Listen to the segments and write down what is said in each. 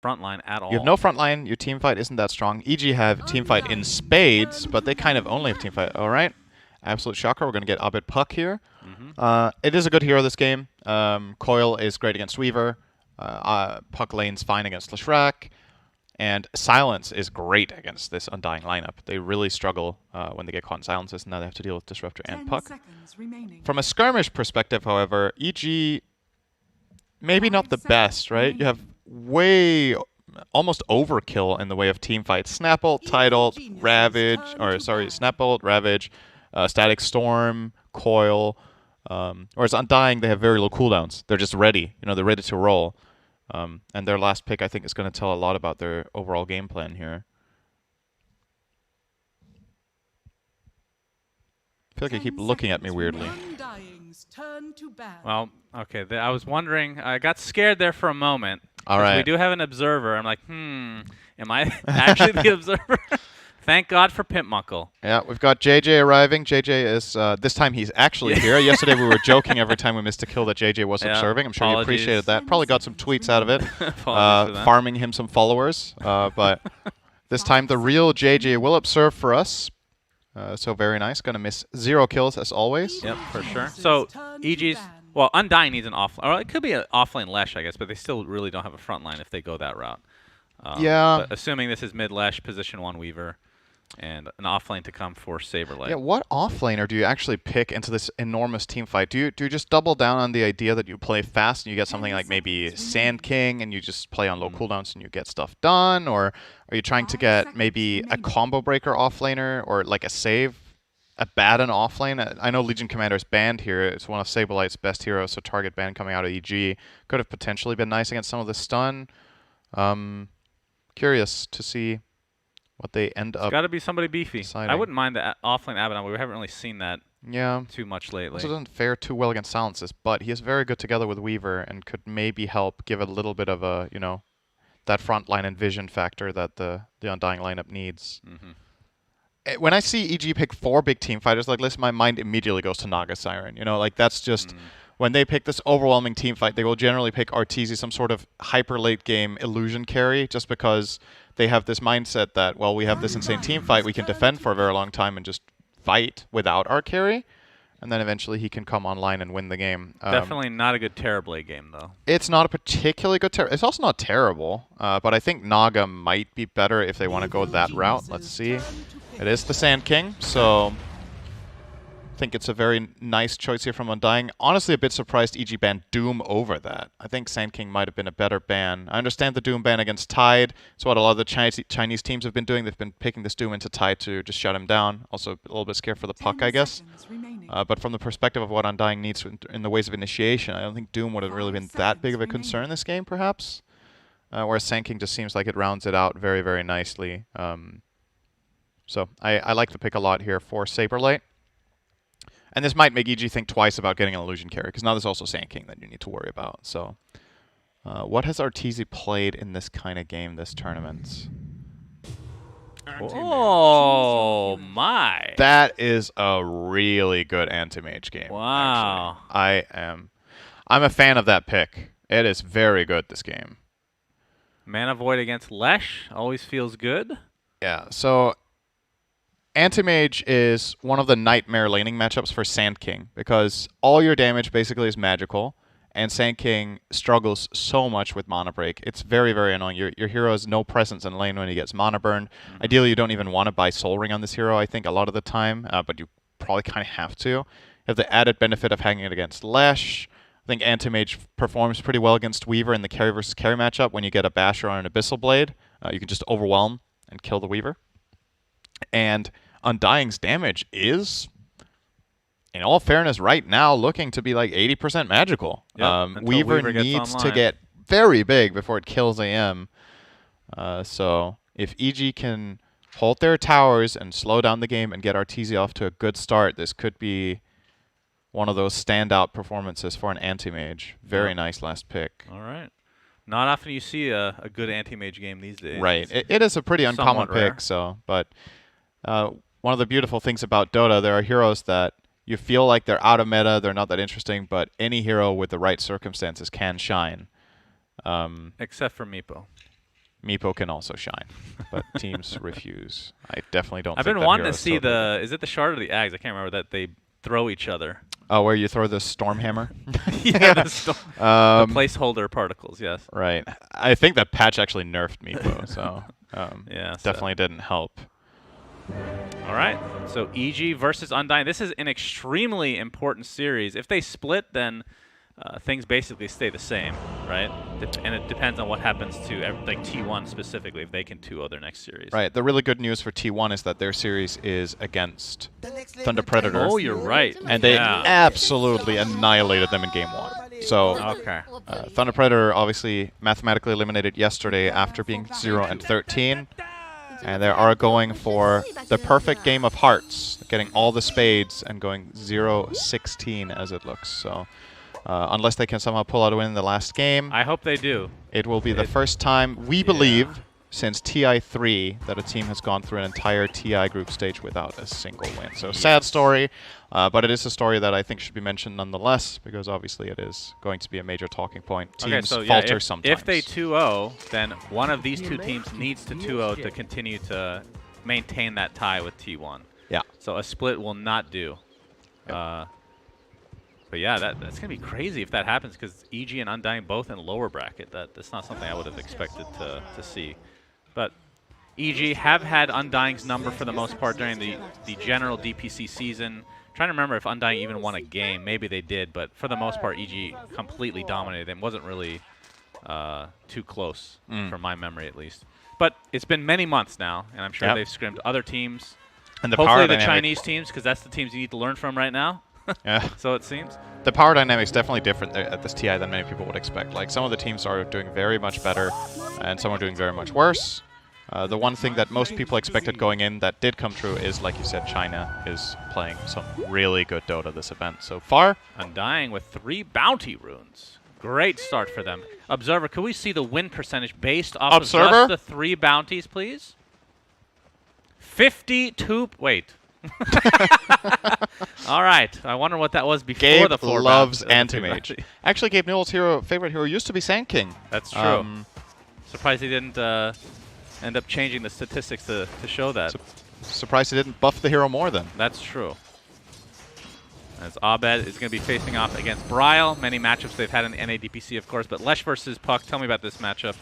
front line at all. You have no front line. Your team fight isn't that strong. EG have team fight in spades, but they kind of only have team fight. All right. Absolute shocker. We're going to get Abed Puck here. It is a good hero this game. Coil is great against Weaver. Puck lane's fine against Leshrac. And Silence is great against this Undying lineup. They really struggle when they get caught in silences, and now they have to deal with Disruptor and Puck. From a skirmish perspective, however, EG maybe not the best, right? You have way almost overkill in the way of team fights. Snapbolt, Tidal, Ravage, or sorry, Snapbolt, Ravage, Static Storm, Coil. Whereas Undying, they have very low cooldowns. They're just ready. You know, they're ready to roll. And their last pick, I think, is going to tell a lot about their overall game plan here. I feel like I keep looking at me weirdly. Well, okay. I was wondering. I got scared there for a moment. All right. We do have an observer. I'm like, am I actually the observer? Thank God for Pimp Muckle. Yeah, we've got JJ arriving. JJ is, this time he's actually here. Yesterday we were joking every time we missed a kill that JJ wasn't serving. I'm sure you appreciated that. Probably got some tweets out of it, farming him some followers. But this time the real JJ will observe for us. So very nice. Going to miss 0 kills as always. Yep, for sure. So EG's, well, Undying needs an offlane. Or it could be an offlane Lesh, I guess, but they still really don't have a front line if they go that route. Yeah. But assuming this is mid Lesh, position 1 Weaver, and an offlane to come for Saberlight. Yeah, what offlaner do you actually pick into this enormous team fight? Do you just double down on the idea that you play fast and you get something like maybe Sand King and you just play on low cooldowns and you get stuff done? Or are you trying to get maybe a combo breaker offlaner or like a save, a Baden offlane? I know Legion Commander's banned here. It's one of Saberlight's best heroes, so target ban coming out of EG. Could have potentially been nice against some of the stun. Curious to see what they end up. It's got to be somebody beefy. Deciding. I wouldn't mind the offlane Abaddon, but we haven't really seen that too much lately. Also doesn't fare too well against silences, but he is very good together with Weaver and could maybe help give it a little bit of a, you know, that frontline and vision factor that the Undying lineup needs. When I see EG pick 4 big team fighters like this, my mind immediately goes to Naga Siren. You know, like that's just when they pick this overwhelming team fight, they will generally pick Arteezy, some sort of hyper late game illusion carry, just because they have this mindset that, well, we have this insane team fight, we can defend for a very long time and just fight without our carry, and then eventually he can come online and win the game. Definitely not a good Terrorblade game, though. It's not a particularly good It's also not terrible, but I think Naga might be better if they want to go that route. Let's see. It is the Sand King, so I think it's a very nice choice here from Undying. Honestly, a bit surprised EG banned Doom over that. I think Sand King might have been a better ban. I understand the Doom ban against Tide. It's what a lot of the Chinese teams have been doing. They've been picking this Doom into Tide to just shut him down. Also a little bit scared for the Puck, I guess. But from the perspective of what Undying needs in the ways of initiation, I don't think Doom would have really been that big of a concern in this game, perhaps. Whereas Sand King just seems like it rounds it out very, very nicely. So I like the pick a lot here for Saberlight. And this might make EG think twice about getting an illusion carry, because now there's also Sand King that you need to worry about. So, what has Arteezy played in this kind of game this tournament? Oh my! That is a really good anti-mage game. Wow! Actually. I'm a fan of that pick. It is very good this game. Mana Void against Lesh always feels good. Yeah. So. Anti-Mage is one of the nightmare laning matchups for Sand King, because all your damage basically is magical, and Sand King struggles so much with mana break. It's very, very annoying. Your hero has no presence in lane when he gets mana burned. Ideally, you don't even want to buy Soul Ring on this hero, I think, a lot of the time, but you probably kind of have to. You have the added benefit of hanging it against Lesh. I think Anti-Mage performs pretty well against Weaver in the carry versus carry matchup. When you get a Basher on an Abyssal Blade, you can just overwhelm and kill the Weaver. And Undying's damage is, in all fairness, right now looking to be like 80% magical. Yep, Weaver needs to get very big before it kills AM. So if EG can hold their towers and slow down the game and get Arteezy off to a good start, this could be one of those standout performances for an anti-mage. Very nice last pick. All right. Not often you see a good anti-mage game these days. Right. It is a pretty uncommon pick. So, but one of the beautiful things about Dota, there are heroes that you feel like they're out of meta, they're not that interesting, but any hero with the right circumstances can shine. Except for Meepo. Meepo can also shine, but teams refuse. I definitely don't. I've think been that wanting to hero's see totally is it the shard or the Ags? I can't remember that they throw each other. Oh, where you throw the storm hammer? Yeah, the placeholder particles, yes. Right. I think that patch actually nerfed Meepo, so yeah, definitely didn't help. All right, so EG versus Undying. This is an extremely important series. If they split, then things basically stay the same, right? And it depends on what happens to like T1 specifically, if they can 2-0 their next series. Right. The really good news for T1 is that their series is against Thunder Predator. Oh, you're right. And they absolutely annihilated them in Game 1. So Okay. Thunder Predator obviously mathematically eliminated yesterday after being 0-13. And they are going for the perfect game of hearts, getting all the spades and going 0-16 as it looks. So unless they can somehow pull out a win in the last game, I hope they do. it will be the first time, we believe, since TI3 that a team has gone through an entire TI group stage without a single win. So sad story, but it is a story that I think should be mentioned nonetheless, because obviously it is going to be a major talking point. Teams falter sometimes. If they 2-0, then one of these two teams needs to 2-0 to continue to maintain that tie with T1. Yeah. So a split will not do. Yep. But yeah, that's going to be crazy if that happens, because EG and Undying both in lower bracket. That's not something I would have expected to see. But EG have had Undying's number for the most part during the general DPC season. Trying to remember if Undying even won a game. Maybe they did, but for the most part, EG completely dominated them. Wasn't really too close, from my memory at least. But it's been many months now, and I'm sure they've scrimmed other teams. And hopefully the Chinese teams, because that's the teams you need to learn from right now. Yeah. So it seems. The power dynamics definitely different at this TI than many people would expect. Like, some of the teams are doing very much better, and some are doing very much worse. The one thing that most people expected going in that did come true is, like you said, China is playing some really good Dota this event so far. Undying with 3 bounty runes. Great start for them. Observer, could we see the win percentage based off of just the 3 bounties, please? 52. Wait. All right. I wonder what that was before Gabe the 4 loves bounties. Anti-Mage. Actually, Gabe Newell's favorite hero used to be Sand King. That's true. Surprised he didn't end up changing the statistics to show that. Surprised he didn't buff the hero more then. That's true. As Abed is going to be facing off against Bryle. Many matchups they've had in the NADPC, of course. But Lesh versus Puck, tell me about this matchup,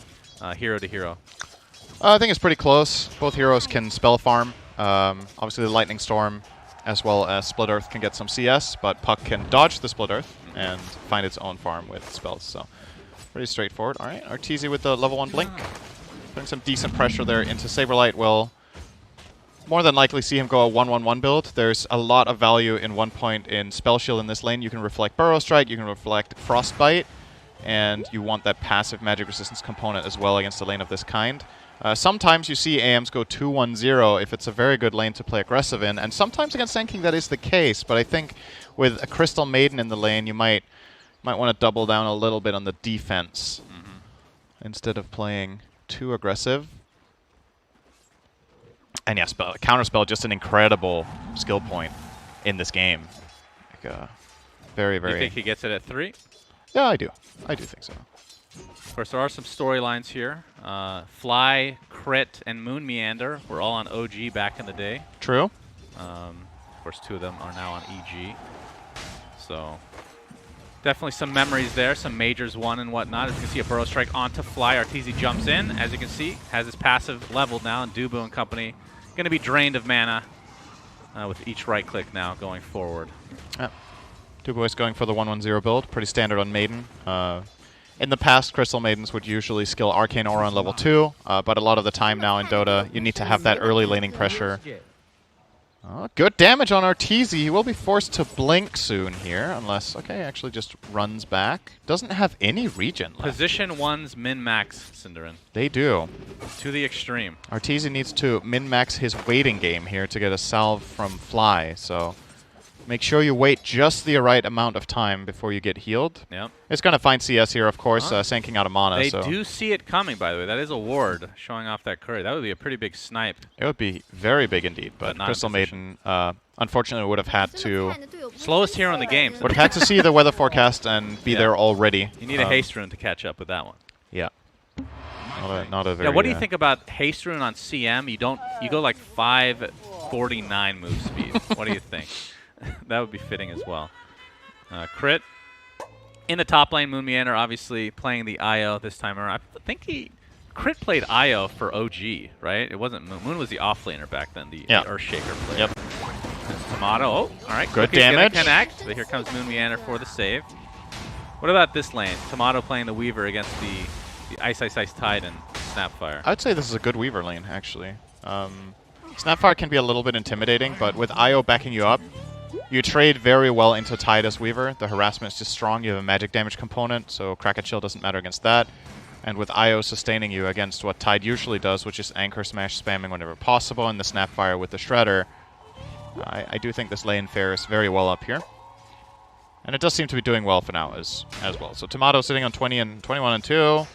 hero to hero. I think it's pretty close. Both heroes can spell farm. Obviously, the Lightning Storm as well as Split Earth can get some CS, but Puck can dodge the Split Earth and find its own farm with spells. So pretty straightforward. All right, Arteezy with the level 1 Blink. Putting some decent pressure there into Saberlight will more than likely see him go a 1-1-1 build. There's a lot of value in 1 point in Spell Shield in this lane. You can reflect Burrow Strike, you can reflect Frostbite, and you want that passive magic resistance component as well against a lane of this kind. Sometimes you see AMs go 2-1-0 if it's a very good lane to play aggressive in, and sometimes against Sand King that is the case, but I think with a Crystal Maiden in the lane, you might want to double down a little bit on the defense instead of playing too aggressive. And yeah, Counterspell, just an incredible skill point in this game. Like, very, very... You think he gets it at 3? Yeah, I do. I do think so. Of course, there are some storylines here. Fly, Crit, and Moon Meander were all on OG back in the day. True. Of course, 2 of them are now on EG. So definitely some memories there, some majors won and whatnot. As you can see, a Burrow Strike onto Fly. Arteezy jumps in, as you can see, has his passive leveled now, and Dubu and company going to be drained of mana with each right click now going forward. Yeah. Dubu is going for the 1-1-0 build, pretty standard on Maiden. In the past, Crystal Maidens would usually skill Arcane Aura on level 2, but a lot of the time now in Dota, you need to have that early laning pressure. Good damage on Arteezy. He will be forced to blink soon here, unless, okay, actually just runs back. Doesn't have any regen left. Position 1's min-max, Cinderin. They do. To the extreme. Arteezy needs to min-max his waiting game here to get a salve from Fly, so make sure you wait just the right amount of time before you get healed. Yep. It's going to find CS here, of course, Sand King out of mana. They do see it coming, by the way. That is a ward showing off that curry. That would be a pretty big snipe. It would be very big indeed, but Crystal Maiden, unfortunately, would have had to... Slowest hero in the game. Would have had to see the weather forecast and be there already. You need a haste rune to catch up with that one. Yeah. Not a very. Yeah, what do you think about haste rune on CM? You go like 549 move speed. What do you think? That would be fitting as well. Crit in the top lane. Moon Meander obviously playing the IO this time around. I think Crit played IO for OG, right? It wasn't Moon. Moon was the offlaner back then, the Earthshaker player. Yep. Tomato. Oh, all right. Good Cookie's damage. Connect, but here comes Moon Meander for the save. What about this lane? Tomato playing the Weaver against the Ice Tide and Snapfire. I'd say this is a good Weaver lane, actually. Snapfire can be a little bit intimidating, but with IO backing you up, you trade very well into Tide as Weaver. The harassment is just strong. You have a magic damage component, so Crack and Chill doesn't matter against that. And with IO sustaining you against what Tide usually does, which is Anchor Smash spamming whenever possible, and the Snapfire with the Shredder, I do think this lane fares very well up here. And it does seem to be doing well for now as well. So Tomato sitting on 21 and 2.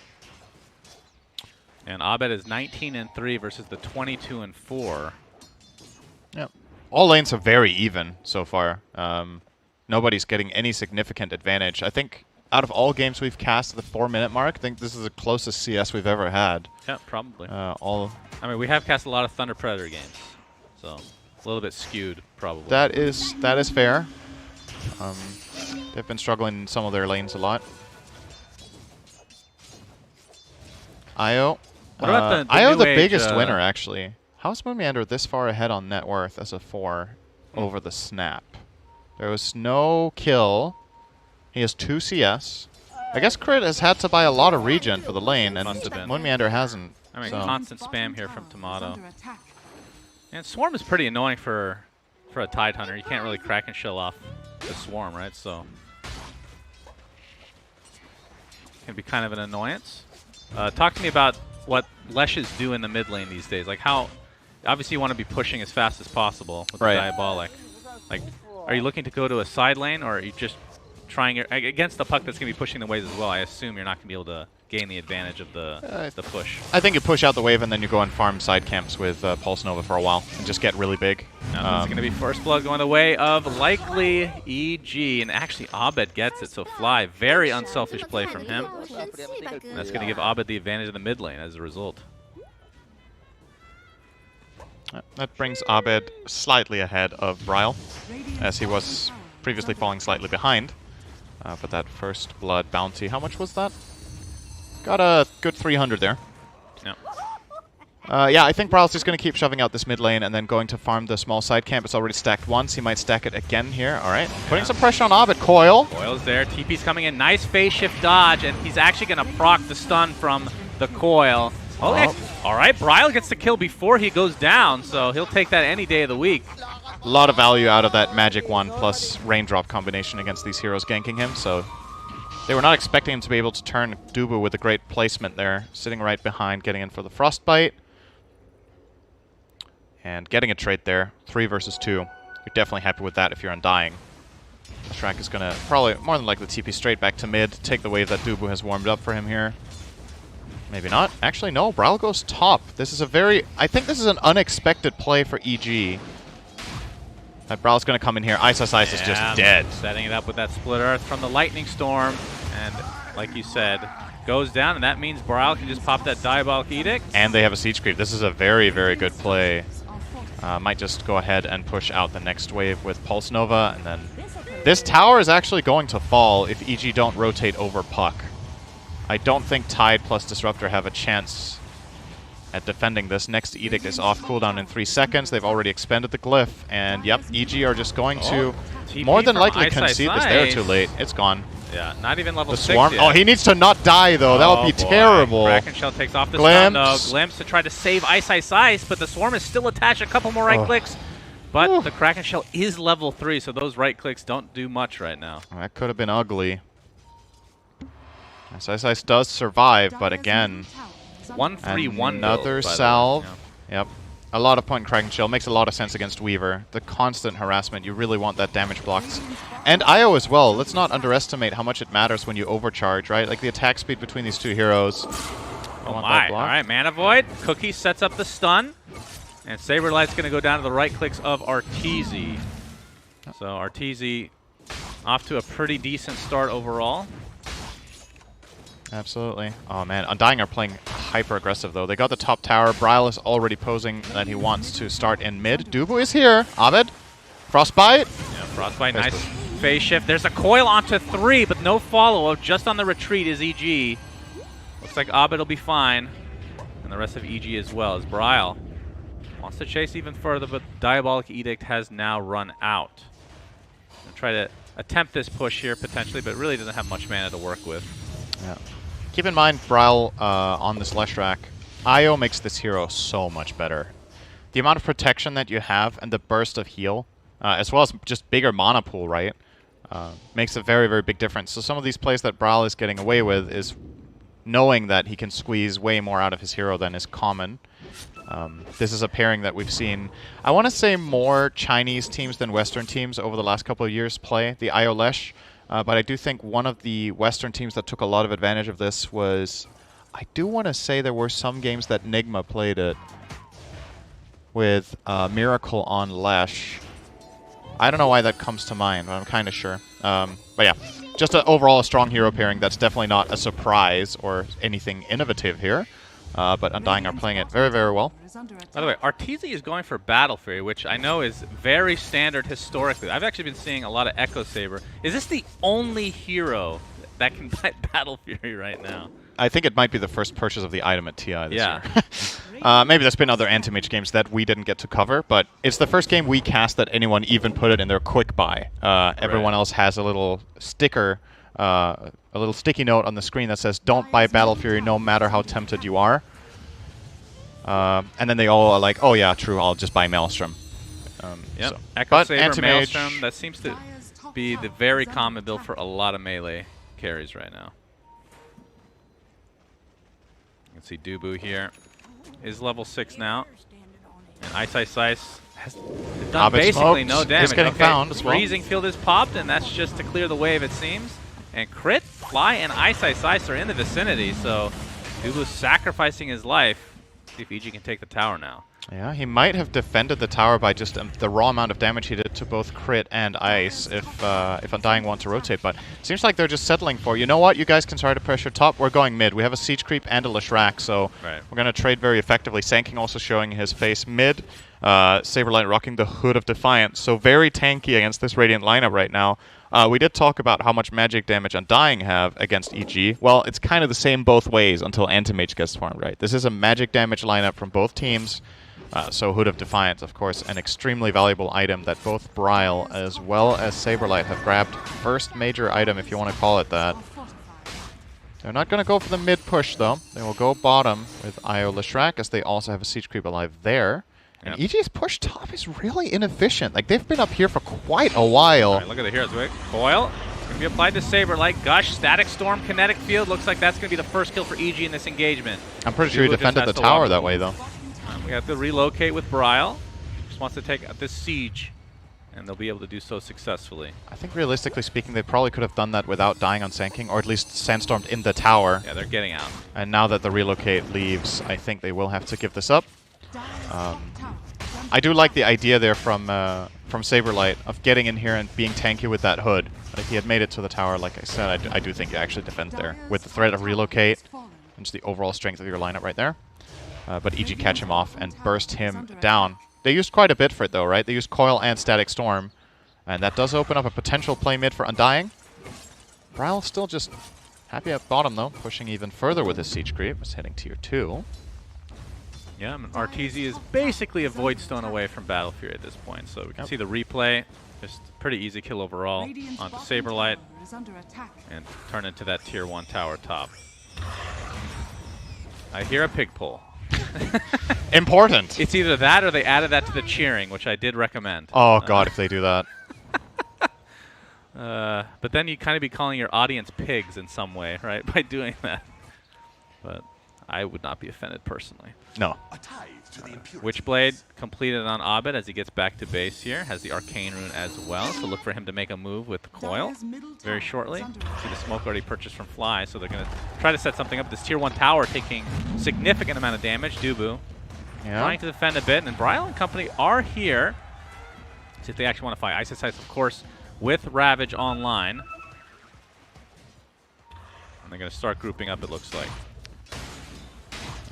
And Abed is 19 and 3 versus the 22 and 4. Yep. All lanes are very even so far. Nobody's getting any significant advantage. I think out of all games we've cast at the 4-minute mark, I think this is the closest CS we've ever had. Yeah, probably. I mean, we have cast a lot of Thunder Predator games, so it's a little bit skewed, probably. That is fair. They've been struggling in some of their lanes a lot. IO. What about the IO new the age, biggest winner, actually. How's Moon Meander this far ahead on net worth as a 4 over the Snap? There was no kill. He has 2 CS. I guess Crit has had to buy a lot of regen for the lane, and Moon Meander hasn't. I mean, so. constant spam here from Tomato. And Swarm is pretty annoying for a Tide Hunter. You can't really Crack and Chill off the Swarm, right? So can be kind of an annoyance. Talk to me about what Leshes do in the mid lane these days. Like how, obviously you want to be pushing as fast as possible with the Diabolic. Like, are you looking to go to a side lane, or are you just trying against the puck that's going to be pushing the waves as well? I assume you're not going to be able to gain the advantage of the push. I think you push out the wave and then you go and farm side camps with Pulse Nova for a while and just get really big. Now this is going to be first blood going the way of likely EG, and actually Abed gets it, so Fly, very unselfish play from him. And that's going to give Abed the advantage in the mid lane as a result. That brings Abed slightly ahead of Bryle, as he was previously falling slightly behind. But that first blood bounty, how much was that? Got a good 300 there. Yep. Yeah, I think Bryle's just going to keep shoving out this mid lane and then going to farm the small side camp. It's already stacked once. He might stack it again here. All right. Putting some pressure on Abed. Coil. Coil's there. TP's coming in. Nice phase shift dodge, and he's actually going to proc the stun from the Coil. Oh. All right. Bryle gets the kill before he goes down, so he'll take that any day of the week. A lot of value out of that Magic Wand plus Raindrop combination against these heroes ganking him, so they were not expecting him to be able to turn Dubu with a great placement there, sitting right behind, getting in for the Frostbite. And getting a trait there, 3 versus 2. You're definitely happy with that if you're Undying. Shrek is going to probably, more than likely, TP straight back to mid, take the wave that Dubu has warmed up for him here. Maybe not. Actually, no, Bryle goes top. This is a very, I think this is an unexpected play for EG. That Bryle's going to come in here. Ice is just dead. Setting it up with that Split Earth from the Lightning Storm. And like you said, goes down, and that means Bryle can just pop that Diabolic Edict. And they have a Siege Creep. This is a very, very good play. Might just go ahead and push out the next wave with Pulse Nova. And then this tower is actually going to fall if EG don't rotate over Puck. I don't think Tide plus Disruptor have a chance at defending this. Next Edict is off cooldown in 3 seconds. They've already expended the glyph. And yep, EG are just going to more than likely concede this. They're too late. It's gone. Yeah, not even level 6 Swarm. yet. Oh, he needs to not die, though. That would be terrible. Kraken Shell takes off the stun, though. Glimpse to try to save Ice, but the Swarm is still attached. A couple more right clicks. But the Kraken Shell is level 3, so those right clicks don't do much right now. That could have been ugly. Ice does survive, but again, 1-3-1 another salve. Yep. A lot of point in Kraken Shell. Makes a lot of sense against Weaver. The constant harassment, you really want that damage blocked. And IO as well. Let's not underestimate how much it matters when you overcharge, right? Like the attack speed between these two heroes. Oh my. All right, Mana Void. Cookie sets up the stun. And Saberlight's going to go down to the right clicks of Arteezy. So Arteezy off to a pretty decent start overall. Absolutely. Oh man, Undying are playing hyper aggressive though. They got the top tower. Bryle is already posing that he wants to start in mid. Dubu is here. Abed. Frostbite. Yeah, Frostbite, nice phase shift. There's a coil onto 3, but no follow-up. Just on the retreat is EG. Looks like Abed will be fine. And the rest of EG as well, as Bryle wants to chase even further, but Diabolic Edict has now run out. Gonna try to attempt this push here potentially, but really doesn't have much mana to work with. Yeah. Keep in mind, Bryle on this Leshrac, IO makes this hero so much better. The amount of protection that you have and the burst of heal, as well as just bigger mana pool, right, makes a very, very big difference. So some of these plays that Bryle is getting away with is knowing that he can squeeze way more out of his hero than is common. This is a pairing that we've seen, I want to say, more Chinese teams than Western teams over the last couple of years play, the IO Lesh. But I do think one of the Western teams that took a lot of advantage of this was, I do want to say there were some games that Nigma played it with Miracle on Lesh. I don't know why that comes to mind, but I'm kind of sure. But yeah, just overall a strong hero pairing. That's definitely not a surprise or anything innovative here. But Undying are playing it very, very well. By the way, Arteezy is going for Battle Fury, which I know is very standard historically. I've actually been seeing a lot of Echo Saber. Is this the only hero that can buy Battle Fury right now? I think it might be the first purchase of the item at TI this year. Maybe there's been other Anti-Mage games that we didn't get to cover, but it's the first game we cast that anyone even put it in their quick buy. Everyone else has a little sticker, a little sticky note on the screen that says, "Don't buy Battle Fury no matter how tempted you are." And then they all are like, "Oh yeah, true, I'll just buy Maelstrom." Yep. So. Echo Saber, Maelstrom, that seems to be the very common build for a lot of melee carries right now. You can see Dubu here is level 6 now. And Ice has done basically no damage. It's getting found as well. Freezing Field is popped, and that's just to clear the wave, it seems. And Crit, Fly, and Ice are in the vicinity, so Dubu's sacrificing his life. See if EG can take the tower now. Yeah, he might have defended the tower by just the raw amount of damage he did to both Crit and Ice if Undying wants to rotate, but it seems like they're just settling for, you know what, you guys can try to pressure top, we're going mid. We have a Siege Creep and a Leshrac, so we're going to trade very effectively. Sanking also showing his face mid. Saberlight rocking the Hood of Defiance, so very tanky against this Radiant lineup right now. We did talk about how much magic damage Undying have against EG. Well, it's kind of the same both ways until Anti-Mage gets farmed, right? This is a magic damage lineup from both teams. So Hood of Defiance, of course, an extremely valuable item that both Bryle as well as Saberlight have grabbed. First major item, if you want to call it that. They're not going to go for the mid push, though. They will go bottom with IO Leshrac, as they also have a Siege Creep alive there. And EG's push top is really inefficient. Like, they've been up here for quite a while. Look at the heroes. Coil. It's going to be applied to Saberlight. Gush, Static Storm, Kinetic Field. Looks like that's going to be the first kill for EG in this engagement. I'm pretty sure he defended the tower that way, though. We have to relocate with Bryle. Just wants to take this siege, and they'll be able to do so successfully. I think realistically speaking, they probably could have done that without dying on Sanking, or at least Sandstormed in the tower. Yeah, they're getting out. And now that the relocate leaves, I think they will have to give this up. I do like the idea there from Saberlight of getting in here and being tanky with that Hood. If he had made it to the tower, like I said, I do think you actually defend there with the threat of relocate and just the overall strength of your lineup right there. But EG catch him off and burst him down. They used quite a bit for it, though, right? They used Coil and Static Storm. And that does open up a potential play mid for Undying. Bryle still just happy at bottom, though, pushing even further with his Siege Creep. It's hitting tier 2. Yeah, Arteezy is basically a Void Stone away from Battle Fury at this point. So we can see the replay. Just pretty easy kill overall onto Saberlight. And turn into that tier 1 tower top. I hear a pig pull. Important. It's either that or they added that to the cheering, which I did recommend. Oh, God, if they do that. But then you kind of be calling your audience pigs in some way, right, by doing that. But I would not be offended personally. No. Witchblade completed on Abed as he gets back to base here. Has the Arcane Rune as well, so look for him to make a move with the Coil very shortly. See the smoke already purchased from Fly, so they're going to try to set something up. This tier 1 tower taking significant amount of damage. Dubu trying to defend a bit, and Bryle and company are here. See if they actually want to fight. Ice, of course, with Ravage online. And they're going to start grouping up, it looks like.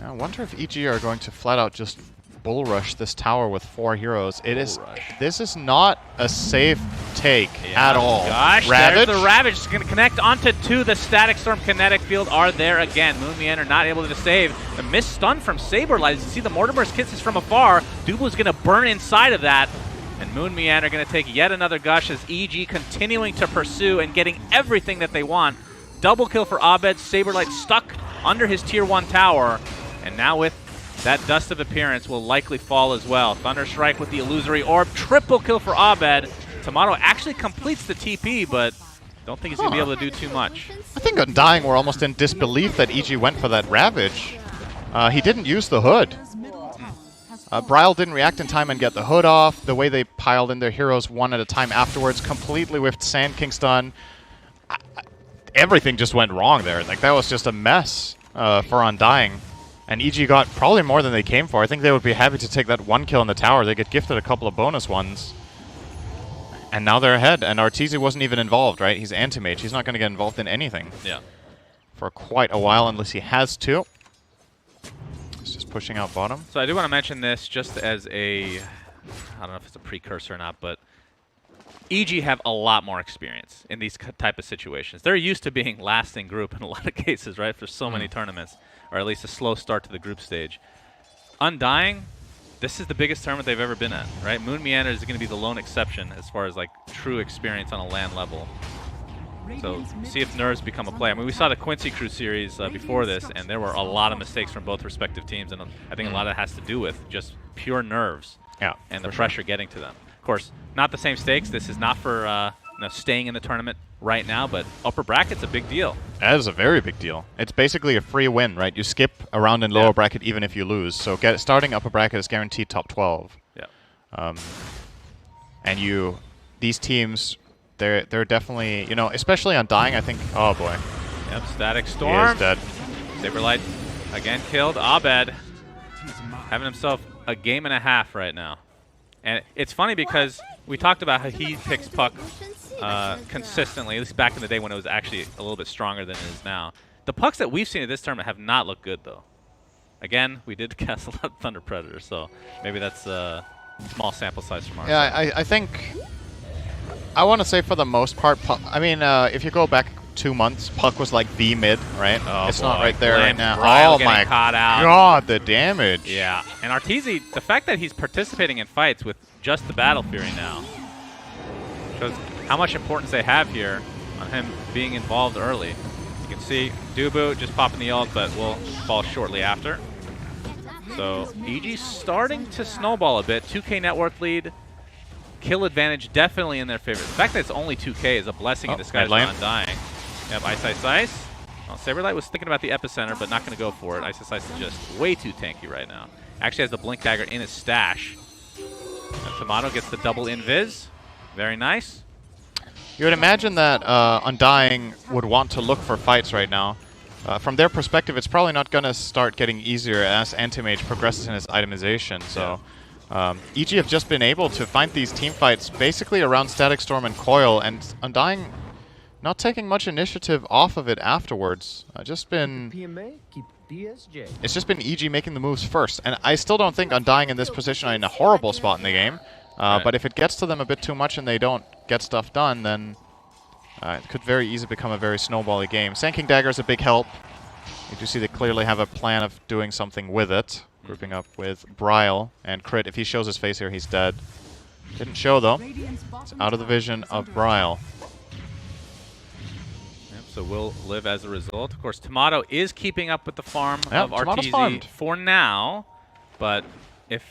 I wonder if EG are going to flat out just bull rush this tower with 4 heroes. This is not a safe take at all. Gosh, Ravage? there's the Ravage. It's going to connect onto 2. The Static Storm Kinetic Field are there again. Moon Meander not able to save. The missed stun from Saberlight. As you see the Mortimer's Kisses from afar. Duble's going to burn inside of that. And Moon Meander going to take yet another gush as EG continuing to pursue and getting everything that they want. Double kill for Abed. Saberlight stuck under his tier 1 tower. And now with that Dust of Appearance will likely fall as well. Thunderstrike with the Illusory Orb. Triple kill for Abed. Tomato actually completes the TP, but don't think he's going to be able to do too much. I think Undying were almost in disbelief that EG went for that Ravage. He didn't use the hood. Bryle didn't react in time and get the hood off. The way they piled in their heroes one at a time afterwards completely whiffed Sand King stun. Everything just went wrong there. Like, that was just a mess for Undying. And EG got probably more than they came for. I think they would be happy to take that 1 kill in the tower. They get gifted a couple of bonus ones. And now they're ahead. And Arteezy wasn't even involved, right? He's anti-mage. He's not going to get involved in anything. Yeah. For quite a while, unless he has to. He's just pushing out bottom. So I do want to mention this just as a, I don't know if it's a precursor or not, but EG have a lot more experience in these type of situations. They're used to being last in group in a lot of cases, right? For so many tournaments. Or at least a slow start to the group stage. Undying, this is the biggest tournament they've ever been at, right? Moon Meander is going to be the lone exception as far as like true experience on a LAN level. So see if nerves become a play. I mean, we saw the Quincy Crew series before this, and there were a lot of mistakes from both respective teams, and I think a lot of it has to do with just pure nerves and the pressure getting to them. Of course, not the same stakes. This is not for staying in the tournament right now, but upper bracket's a big deal. That is a very big deal. It's basically a free win, right? You skip a round in lower bracket even if you lose. So starting upper bracket is guaranteed top 12. Yeah. And these teams, they're definitely, especially Undying, I think. Oh boy. Yep. Static Storm. He is dead. Saberlight again killed. Abed having himself a game and a half right now. And it's funny because we talked about how he picks Puck consistently, at least back in the day when it was actually a little bit stronger than it is now. The Pucks that we've seen at this tournament have not looked good, though. Again, we did cast a lot of Thunder Predators, so maybe that's a small sample size from our side. I think, I want to say for the most part, I mean, if you go back 2 months, Puck was like the mid, right? Oh, it's boy. not right there right now. Bryle Oh my caught out. god, the damage. Yeah, and Arteezy, the fact that he's participating in fights with just the Battle Fury now shows how much importance they have here on him being involved early. You can see Dubu just popping the ult, but will fall shortly after. So EG starting to snowball a bit. 2K network lead. Kill advantage definitely in their favor. The fact that it's only 2K is a blessing in disguise for Undying. Yep, Ice Ice Ice. Well, Saberlight was thinking about the epicenter, but not going to go for it. Ice Ice Ice is just way too tanky right now. Actually has the Blink Dagger in his stash. And Tomato gets the double invis. Very nice. You would imagine that Undying would want to look for fights right now. From their perspective, it's probably not going to start getting easier as Anti-Mage progresses in his itemization. So EG have just been able to find these team fights basically around Static Storm and Coil, and Undying not taking much initiative off of it afterwards. It's just been EG making the moves first. And I still don't think Undying in this position are in a horrible spot in the game. But if it gets to them a bit too much and they don't get stuff done, then it could very easily become a very snowbally game. Sand King Dagger is a big help. You do see they clearly have a plan of doing something with it. Grouping up with Bryle and Crit. If he shows his face here, he's dead. Didn't show, though. It's out of the vision of Bryle. Yep, so will live as a result. Of course, Tomato is keeping up with the farm of Arteezy for now. But if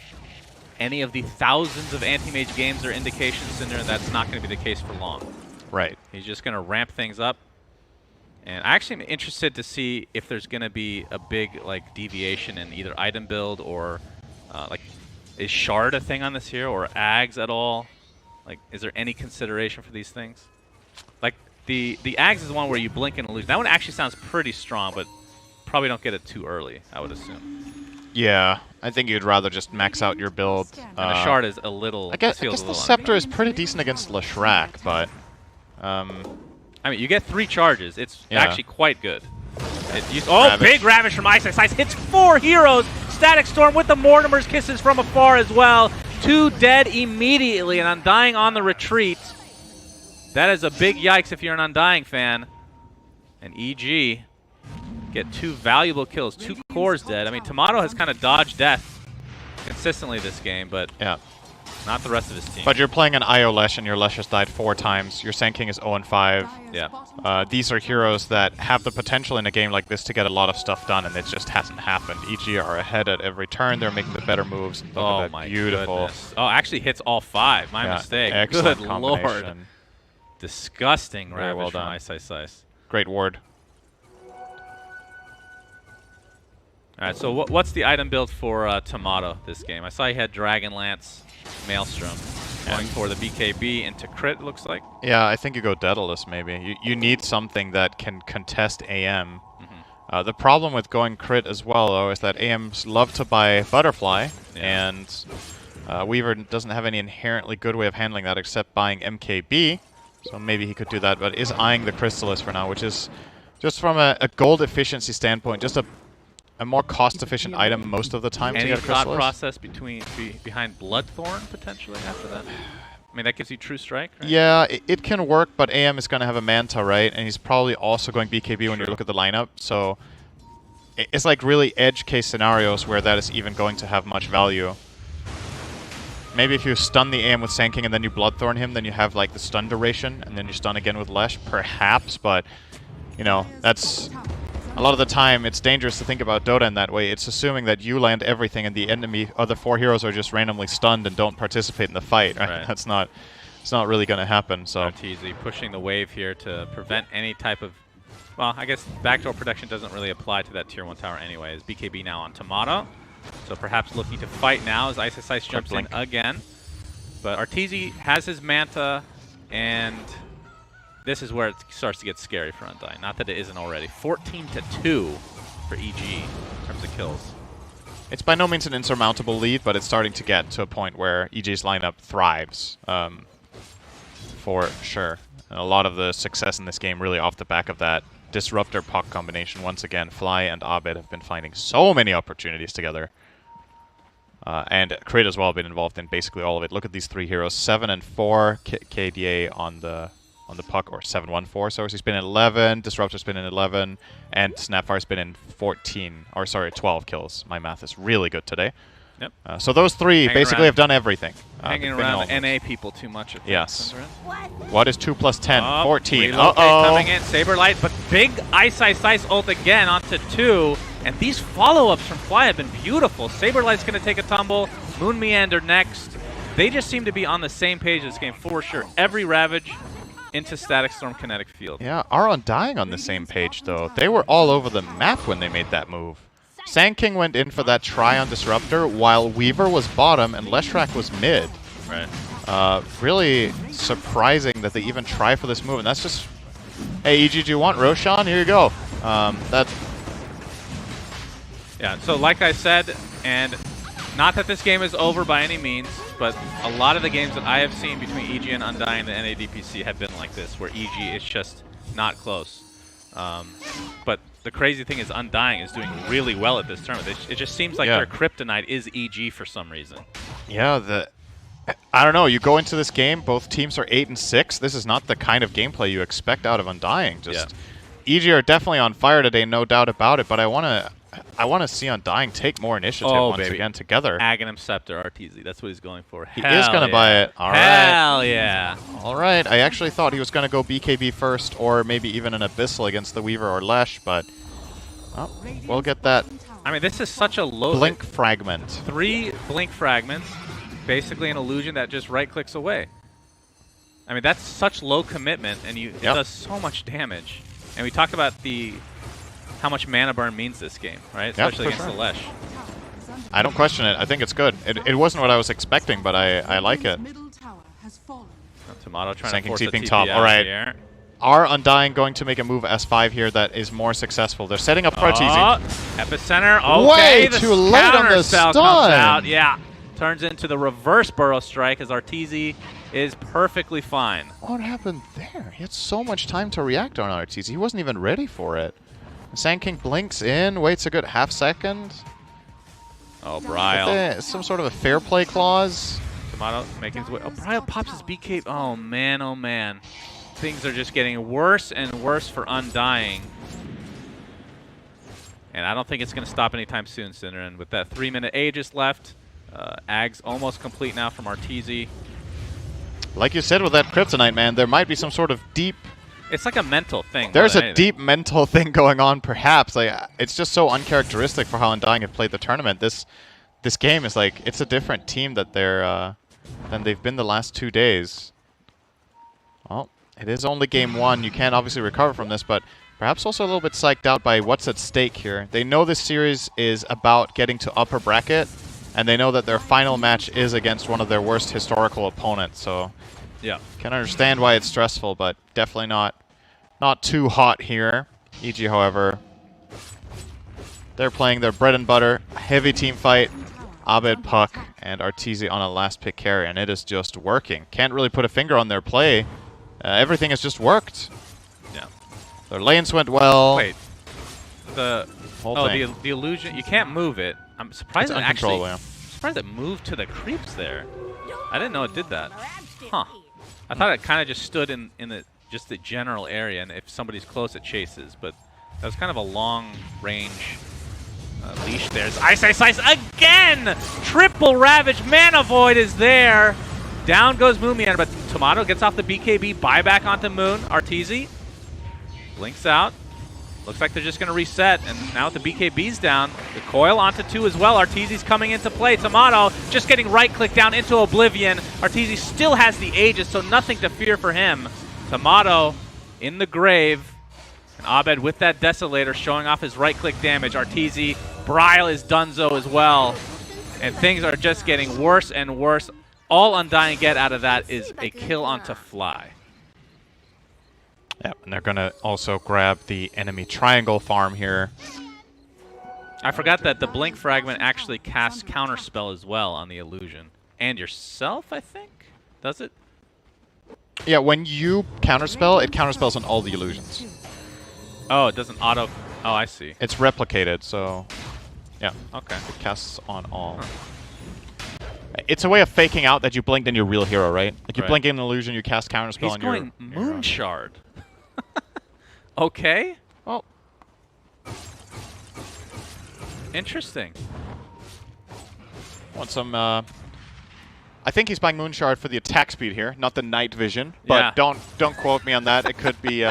any of the thousands of anti-mage games or indications in there, that's not going to be the case for long. Right. He's just going to ramp things up. And I actually am interested to see if there's going to be a big deviation in either item build or is Shard a thing on this hero or Ags at all? Is there any consideration for these things? The Ags is the one where you blink and lose. That one actually sounds pretty strong, but probably don't get it too early, I would assume. Yeah, I think you'd rather just max out your build. And the Shard is a little. I guess the Scepter is pretty decent against Leshrac, but I mean, you get 3 charges. It's actually quite good. Big Ravage from Ice Ice. Hits 4 heroes. Static Storm with the Mortimer's Kisses from afar as well. 2 dead immediately, and Undying on the retreat. That is a big yikes if you're an Undying fan. And EG get 2 valuable kills, 2 cores dead. I mean, Tomato has kind of dodged death consistently this game, but not the rest of his team. But you're playing an IO Lesh, and your Lesh has died 4 times. Your Sand King is 0-5. Yeah. These are heroes that have the potential in a game like this to get a lot of stuff done, and it just hasn't happened. EG are ahead at every turn. They're making the better moves. Look Oh, at that. my Beautiful. goodness. Oh, actually hits all 5. My mistake. Excellent Good combination. Lord. Disgusting Very Ravage well from done. Ice Ice Ice. Great ward. All right, so what's the item build for Tomato this game? I saw he had Dragon Lance, Maelstrom, going for the BKB into crit, it looks like. Yeah, I think you go Daedalus maybe. You need something that can contest AM. The problem with going crit as well, though, is that AMs love to buy Butterfly, and Weaver doesn't have any inherently good way of handling that except buying MKB. So maybe he could do that, but is eyeing the Crystallis for now, which is just from a gold efficiency standpoint, just a more cost-efficient item most of the time to get a Crystallis. Any thought process behind Bloodthorn potentially after that? I mean, that gives you True Strike, right? Yeah, it can work, but AM is going to have a Manta, right? And he's probably also going BKB when you look at the lineup. So it's like really edge case scenarios where that is even going to have much value. Maybe if you stun the AM with Sand King and then you Bloodthorn him, then you have like the stun duration, and then you stun again with Lesh, perhaps. But, you know, that's... A lot of the time, it's dangerous to think about Dota in that way. It's assuming that you land everything and the enemy, other 4 heroes are just randomly stunned and don't participate in the fight. Right? That's not, it's not really going to happen. So RTZ pushing the wave here to prevent any type of, well, I guess backdoor protection doesn't really apply to that tier 1 tower anyways. BKB now on Tomato, so perhaps looking to fight now as Ice Ice Ice jumps in again. But RTZ has his Manta, and this is where it starts to get scary for Undying. Not that it isn't already. 14-2 for EG in terms of kills. It's by no means an insurmountable lead, but it's starting to get to a point where EG's lineup thrives, for sure. And a lot of the success in this game really off the back of that Disruptor Puck combination. Once again, Fly and Abed have been finding so many opportunities together. And Crit as well have been involved in basically all of it. Look at these 3 heroes. 7 and 4 KDA on the puck, or 7-1-4. So he's been in 11, Disruptor's been in 11, and Snapfire's been in 14, or sorry, 12 kills. My math is really good today. Yep. So those 3 basically have done everything. Hanging around NA people too much. Yes. What is 2 plus 10? 14. Uh-oh. Coming in, Saberlight, but big Ice Ice Ice ult again onto 2. And these follow-ups from Fly have been beautiful. Saberlight's going to take a tumble. Moon Meander next. They just seem to be on the same page this game for sure. Every Ravage into Static Storm Kinetic Field. Yeah, are Undying on the same page, though. They were all over the map when they made that move. Sand King went in for that try on Disruptor, while Weaver was bottom and Leshrac was mid. Right. Really surprising that they even try for this move, and that's just... Hey, EG, do you want Roshan? Here you go. Yeah, so like I said, and not that this game is over by any means, but a lot of the games that I have seen between EG and Undying and the NADPC have been like this, where EG is just not close. But the crazy thing is Undying is doing really well at this tournament. It just seems like their kryptonite is EG for some reason. Yeah, I don't know. You go into this game, both teams are 8 and 6. This is not the kind of gameplay you expect out of Undying. EG are definitely on fire today, no doubt about it, but I want to see Undying take more initiative once again together. Aghanim Scepter, RTZ. That's what he's going for. He is going to buy it. All right. Hell yeah. All right. I actually thought he was going to go BKB first, or maybe even an Abyssal against the Weaver or Lesh, but we'll get that. I mean, this is such a low... Blink Fragment. 3 Blink Fragments. Basically an illusion that just right-clicks away. I mean, that's such low commitment, and it does so much damage. And we talked about how much mana burn means this game, right? Especially against the Lesh. I don't question it. I think it's good. It wasn't what I was expecting, but I like it. Tomato trying to force a TP top. All right. Here. Are Undying going to make a move S5 here that is more successful? They're setting up for RTZ. Epicenter. Okay, way too late on the stun. Comes out. Yeah. Turns into the reverse Burrow Strike as RTZ is perfectly fine. What happened there? He had so much time to react on RTZ. He wasn't even ready for it. Sand King blinks in, waits a good half second. Oh, Bryle. Some sort of a fair play clause. Tomato making his way. Oh, Bryle pops his BK. Oh, man, oh, man. Things are just getting worse and worse for Undying. And I don't think it's going to stop anytime soon, Cinder. And with that 3-minute Aegis left, Ag's almost complete now from Arteezy. Like you said with that Kryptonite, man, there might be some sort of deep... It's like a mental thing. There's a deep mental thing going on, perhaps. Like, it's just so uncharacteristic for how Undying have played the tournament. This game is like, it's a different team that than they've been the last 2 days. Well, it is only game 1. You can't obviously recover from this, but perhaps also a little bit psyched out by what's at stake here. They know this series is about getting to upper bracket, and they know that their final match is against one of their worst historical opponents. So, yeah, can understand why it's stressful, but definitely not too hot here. EG, however, they're playing their bread and butter, heavy team fight. Abed, Puck, and Arteezy on a last pick carry, and it is just working. Can't really put a finger on their play. Everything has just worked. Yeah. Their lanes went well. Wait. The illusion. You can't move it. I'm surprised it actually. Surprised it moved to the creeps there. I didn't know it did that. Huh. I thought it kind of just stood in just the general area, and if somebody's close, it chases. But that was kind of a long range leash. There's Ice again. Triple Ravage. Mana Void is there. Down goes Moomian, but Tomato gets off the BKB. Buyback onto Moon. Arteezy blinks out. Looks like they're just going to reset, and now with the BKBs down, the coil onto 2 as well. Arteezy's coming into play. Tomato just getting right-click down into Oblivion. Arteezy still has the Aegis, so nothing to fear for him. Tomato in the grave, and Abed with that Desolator showing off his right-click damage. Arteezy, Bryle is donezo as well, and things are just getting worse and worse. All Undying get out of that is a kill onto Fly. Yep, and they're going to also grab the enemy triangle farm here. I forgot that the Blink Fragment actually casts Counterspell as well on the illusion. And yourself, I think? Does it? Yeah, when you counterspell, it counterspells on all the illusions. Oh, it doesn't auto... Oh, I see. It's replicated, so... Yeah. Okay. It casts on all. Huh. It's a way of faking out that you blinked in your real hero, right? Like you blink in an illusion, you cast counterspell on your... He's going Moon Shard. Okay. Well... Interesting. Want some... I think he's buying Moon Shard for the attack speed here, not the night vision. But yeah. Don't quote me on that. It could be...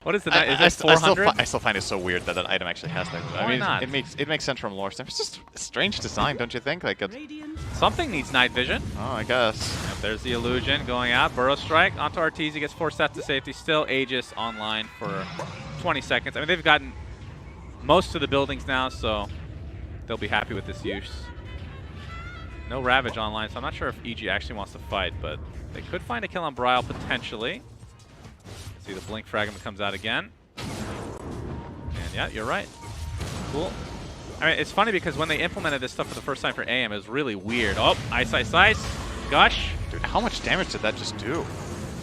What is the night? Is it 400? I still find it so weird that that item actually has that. Why not? It makes sense from lore stuff. It's just a strange design, don't you think? Like something needs night vision. Oh, I guess. Yep, there's the illusion going out. Burrow Strike onto Arteezy, gets forced out to safety. Still Aegis online for 20 seconds. I mean, they've gotten most of the buildings now, so they'll be happy with this use. No Ravage online, so I'm not sure if EG actually wants to fight, but they could find a kill on Bryle potentially. See, the Blink Fragment comes out again. And yeah, you're right. Cool. I mean, it's funny because when they implemented this stuff for the first time for AM, it was really weird. Oh, Ice. Gush. Dude, how much damage did that just do?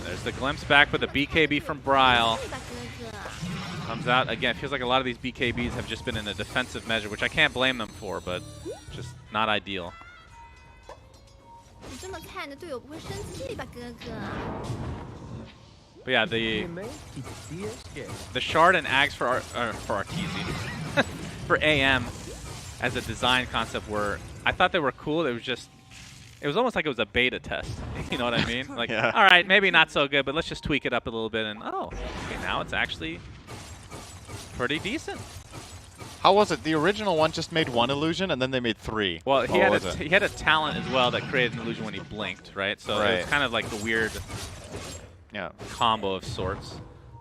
There's the glimpse back with a BKB from Bryle. Comes out again. Feels like a lot of these BKBs have just been in a defensive measure, which I can't blame them for, but just not ideal. But yeah, the Shard and Ags for Arteezy, for AM as a design concept were, I thought they were cool. It was almost like it was a beta test. You know what I mean? Like, yeah. All right, maybe not so good, but let's just tweak it up a little bit. And oh, okay, now it's actually pretty decent. How was it? The original one just made one illusion, and then they made 3. Well, he had a talent as well that created an illusion when he blinked, right? So it was kind of like the weird combo of sorts.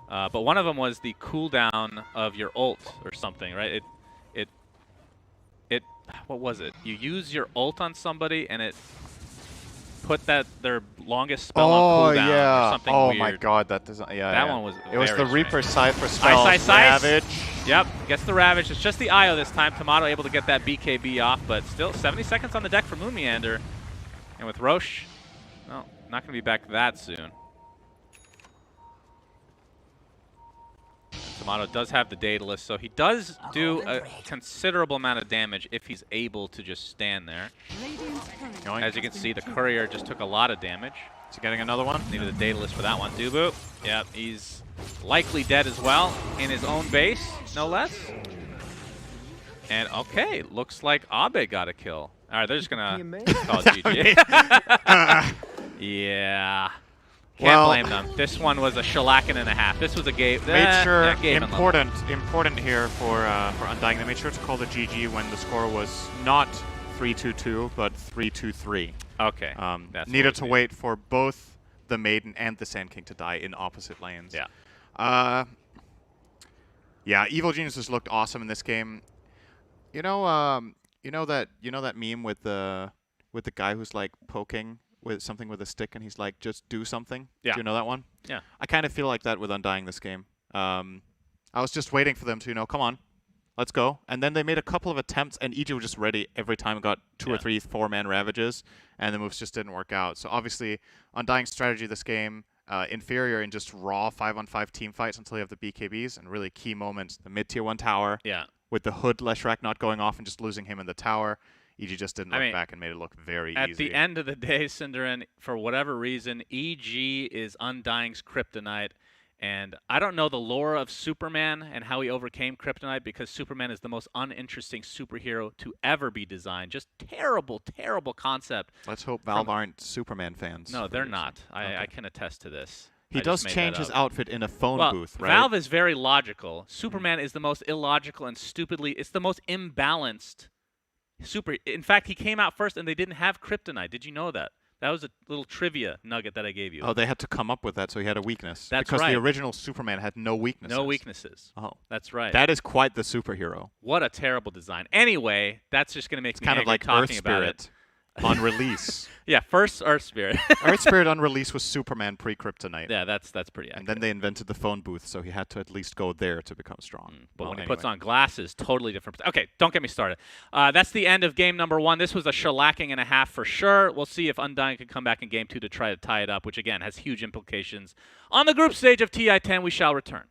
But one of them was the cooldown of your ult or something, right? What was it? You use your ult on somebody, and it put their longest spell on cooldown or something weird. Oh my god, that doesn't... Yeah, that one was It was the strange. Reaper side for spells. Ice. Ravage. Yep, gets the Ravage. It's just the IO this time. Tomato able to get that BKB off, but still 70 seconds on the deck for Moon Meander. And with Roche, no, not going to be back that soon. Tomato does have the Daedalus, so he does do a considerable amount of damage if he's able to just stand there. As you can see, the Courier just took a lot of damage. Is he getting another one? Needed a Daedalus for that one. Dubu, yeah, he's likely dead as well in his own base, no less. And okay, looks like Abe got a kill. All right, they're just gonna call it GG. Yeah. Can't blame them. This one was a shellacking and a half. This was a game. Made sure game important here for Undying. They made sure to call the GG when the score was not 3-2-2 but 3-2-3. Okay. Needed to wait for both the Maiden and the Sand King to die in opposite lanes. Yeah. Yeah. Evil Geniuses looked awesome in this game. You know that meme with the guy who's like poking with something with a stick and he's like, just do something. Yeah. Do you know that one? Yeah. I kind of feel like that with Undying this game. I was just waiting for them to, come on, let's go. And then they made a couple of attempts and EG was just ready every time it got 2 or 3 4-man Ravages and the moves just didn't work out. So obviously Undying's strategy this game, inferior in just raw 5-on-5 team fights until you have the BKBs and really key moments, the mid-tier 1 tower. Yeah. With the Hood Leshrac not going off and just losing him in the tower. EG just didn't look back and made it look very easy. At the end of the day, Cinderin, for whatever reason, EG is Undying's kryptonite. And I don't know the lore of Superman and how he overcame kryptonite because Superman is the most uninteresting superhero to ever be designed. Just terrible, terrible concept. Let's hope Valve aren't Superman fans. No, they're not. I can attest to this. He does change his outfit in a phone booth, right? Valve is very logical. Superman is the most illogical and stupidly, it's the most imbalanced in fact, he came out first and they didn't have kryptonite. Did you know that? That was a little trivia nugget that I gave you. Oh, they had to come up with that so he had a weakness. That's because right. the original Superman had no weaknesses. No weaknesses. Oh. That's right. That is quite the superhero. What a terrible design. Anyway, that's just going to make me kind of like talking Earth about Spirit it. on release. Yeah, first Earth Spirit. Earth Spirit on release was Superman pre-kryptonite. Yeah, that's pretty accurate. And then they invented the phone booth, so he had to at least go there to become strong. But when he puts on glasses, totally different. Okay, don't get me started. That's the end of game number 1. This was a shellacking and a half for sure. We'll see if Undying can come back in game 2 to try to tie it up, which again has huge implications. On the group stage of TI-10, we shall return.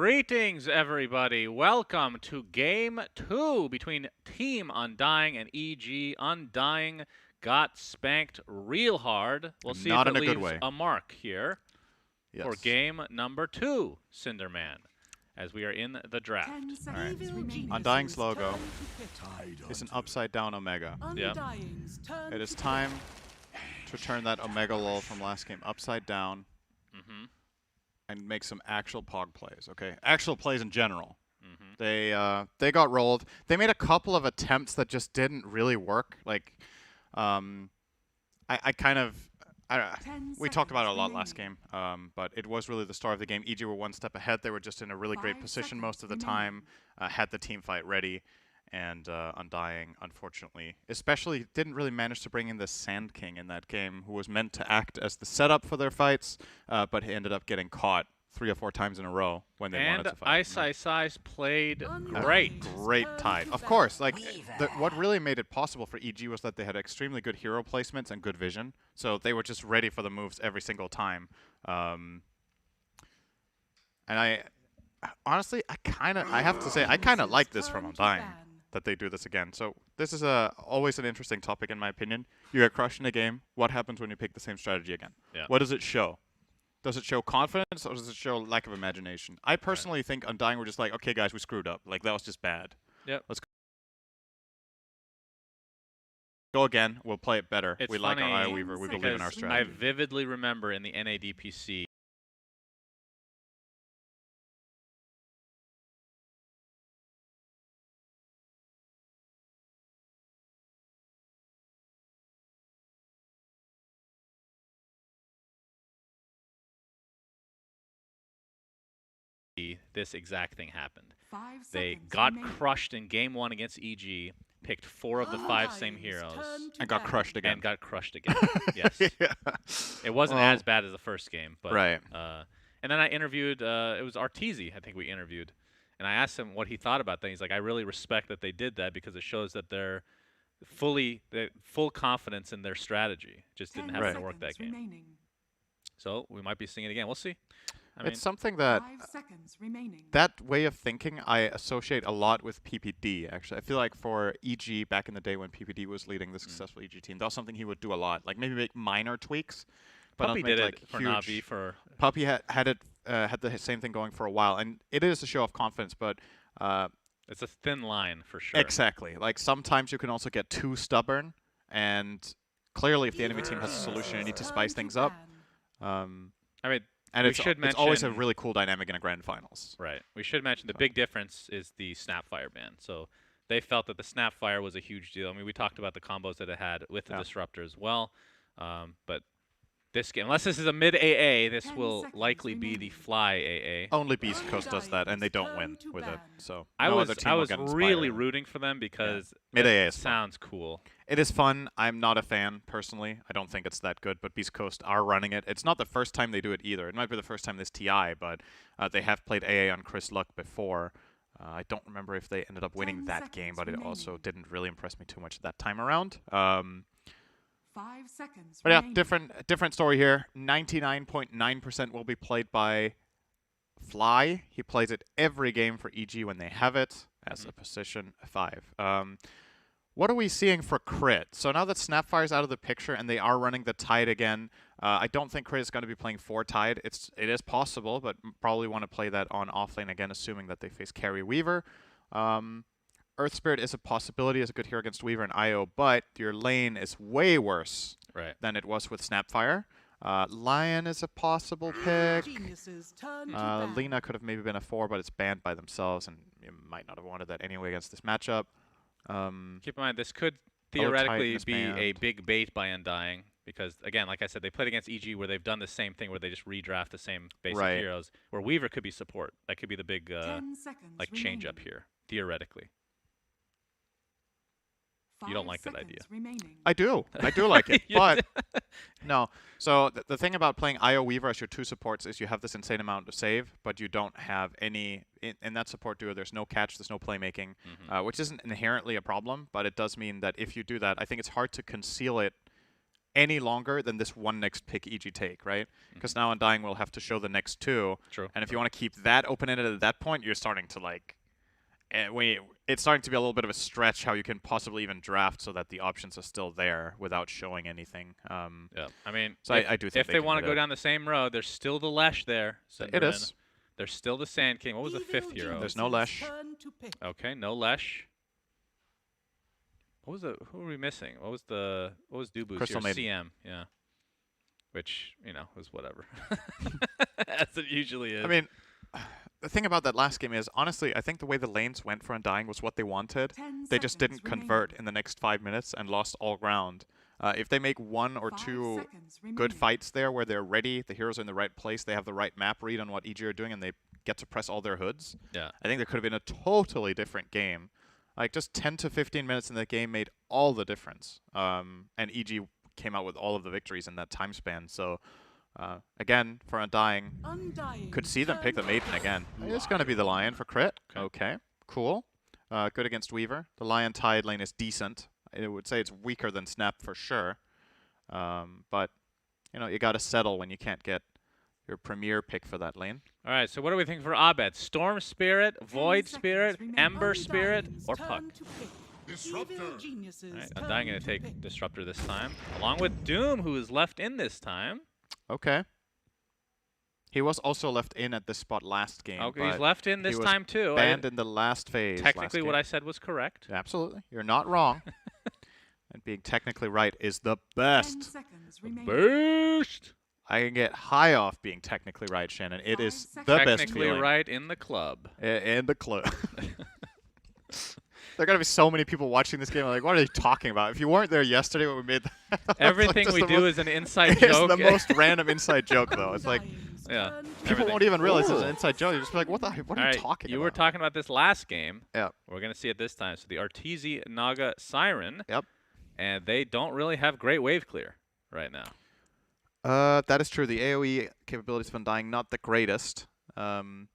Greetings, everybody. Welcome to Game 2 between Team Undying and EG. Undying got spanked real hard. We'll see Not if in it a good leaves way. a mark here Yes. for game number 2, Cinderman, as we are in the draft. All right. Undying's logo is an upside-down Omega. Yeah. It is time to turn that Omega lol from last game upside down and make some actual Pog plays, okay? Actual plays in general. They got rolled. They made a couple of attempts that just didn't really work. Like, we talked about it a lot last game, but it was really the star of the game. EG were one step ahead. They were just in a really great position most of the time, had the team fight ready, and Undying, unfortunately, especially didn't really manage to bring in the Sand King in that game, who was meant to act as the setup for their fights, but he ended up getting caught 3 or 4 times in a row when they wanted to fight. And Ice played great. Great tide. Of course, like what really made it possible for EG was that they had extremely good hero placements and good vision, so they were just ready for the moves every single time. And honestly, I have to say, I kind of like this from Undying, that they do this again. So this is always an interesting topic in my opinion. You get crushed in a game. What happens when you pick the same strategy again? Yeah. What does it show? Does it show confidence or does it show lack of imagination? I personally think Undying were just like, okay, guys, we screwed up. Like, that was just bad. Yep. Let's go again. We'll play it better. It's we like our funny Eye Weaver. We believe in our because strategy. I vividly remember in the NADPC this exact thing happened. They got crushed in game 1 against EG, picked 4 of the 5 same heroes, And got crushed again. and got crushed again. Yes. Yeah. It wasn't Well, as bad as the first game, but right. and then I interviewed. It was Arteezy, I think we interviewed, and I asked him what he thought about that. He's like, I really respect that they did that because it shows that they're full confidence in their strategy. Just didn't happen to work that game. So we might be seeing it again. We'll see. I mean, It's something that that way of thinking I associate a lot with PPD, actually. I feel like for EG back in the day when PPD was leading the successful EG team, that was something he would do a lot. Like maybe make minor tweaks. But Puppy not make, did like, it for huge. Navi for Puppy had the same thing going for a while, and it is a show of confidence, but it's a thin line for sure. exactly. Like sometimes you can also get too stubborn, and clearly if the enemy team has a solution, you need to spice things up. I mean, And we it's should it's always a mention- really cool dynamic in a grand finals. right. We should mention the big difference is the Snapfire ban. So they felt that the Snapfire was a huge deal. I mean, we talked about the combos that it had with the Disruptor as well, but this game, unless this is a mid AA, this will likely be the Fly AA. Only Beast Coast does that, and they don't win with it. So I no was other team will get really inspired. rooting for them because Mid AA it is fun. sounds cool. It is fun. I'm not a fan, personally. I don't think it's that good, but Beast Coast are running it. It's not the first time they do it either. It might be the first time this TI, but they have played AA on Chris Luck before. I don't remember if they ended up winning that game, but it also didn't really impress me too much that time around. 5 seconds. But yeah, remaining. different story here. 99.9% will be played by Fly. He plays it every game for EG when they have it as a position 5. What are we seeing for Crit? So now that Snapfire's out of the picture and they are running the Tide again, I don't think Crit is going to be playing 4 Tide. It is possible, but probably want to play that on offlane again, assuming that they face Carry Weaver. Earth Spirit is a possibility as a good hero against Weaver and IO, but your lane is way worse than it was with Snapfire. Lion is a possible pick. Lena could have maybe been a 4, but it's banned by themselves, and you might not have wanted that anyway against this matchup. Keep in mind, this could Titan theoretically is be a banned. big bait by Undying because, again, like I said, they played against EG where they've done the same thing where they just redraft the same basic heroes, where Weaver could be support. That could be the big like change up here, theoretically. You don't like that idea. I do like it, but no. So the thing about playing IO Weaver as your 2 supports is you have this insane amount of save, but you don't have any in that support duo. There's no catch, there's no playmaking, which isn't inherently a problem, but it does mean that if you do that, I think it's hard to conceal it any longer than this one next pick EG take, right? Because now Undying will have to show the next 2. True. And if you want to keep that open-ended at that point, you're starting to like, it's starting to be a little bit of a stretch how you can possibly even draft so that the options are still there without showing anything. Yeah, I mean, So I do think if they can want to hit go it. down the same road, there's still the Lesh there. It is. There's still the Sand King. What was the 5th hero? There's no Lesh. Okay, no Lesh. What was the? Who were we missing? What was Dubu's Crystal here? Maiden. CM, yeah. Which, was whatever. As it usually is. I mean, the thing about that last game is, honestly, I think the way the lanes went for Undying was what they wanted. They just didn't convert in the next 5 minutes and lost all ground. If they make 1 or 2 good fights there where they're ready, the heroes are in the right place, they have the right map read on what EG are doing, and they get to press all their hoods, yeah. I think there could have been a totally different game. Like, just 10 to 15 minutes in the game made all the difference. And EG came out with all of the victories in that time span. So, again, for Undying, could see them pick the Maiden again. It's going to be the Lion for crit. Okay, cool. Good against Weaver. The Lion Tide lane is decent. I would say it's weaker than Snap for sure. But, you got to settle when you can't get your premier pick for that lane. All right, so what do we think for Abed? Storm Spirit, Void Spirit, Ember Spirit, or Puck? All right, Undying going to take Disruptor this time, along with Doom, who is left in this time. Okay. He was also left in at this spot last game. Okay, he's left in this time too. Banned in the last phase. Technically, what I said was correct. Absolutely. You're not wrong. And being technically right is the best. Boost! I can get high off being technically right, Shannon. It is the best Technically feeling. right in the club. In the club. There are going to be so many people watching this game like, what are they talking about? If you weren't there yesterday when we made that, everything like we do is an inside it's joke. the most random inside joke, though. It's like, yeah, people won't even realize it's an inside joke. You're just like, what are you talking about? You were talking about this last game. Yeah. We're going to see it this time. So the Arteezy Naga Siren. Yep. And they don't really have great wave clear right now. That is true. The AoE capabilities of Undying, not the greatest. And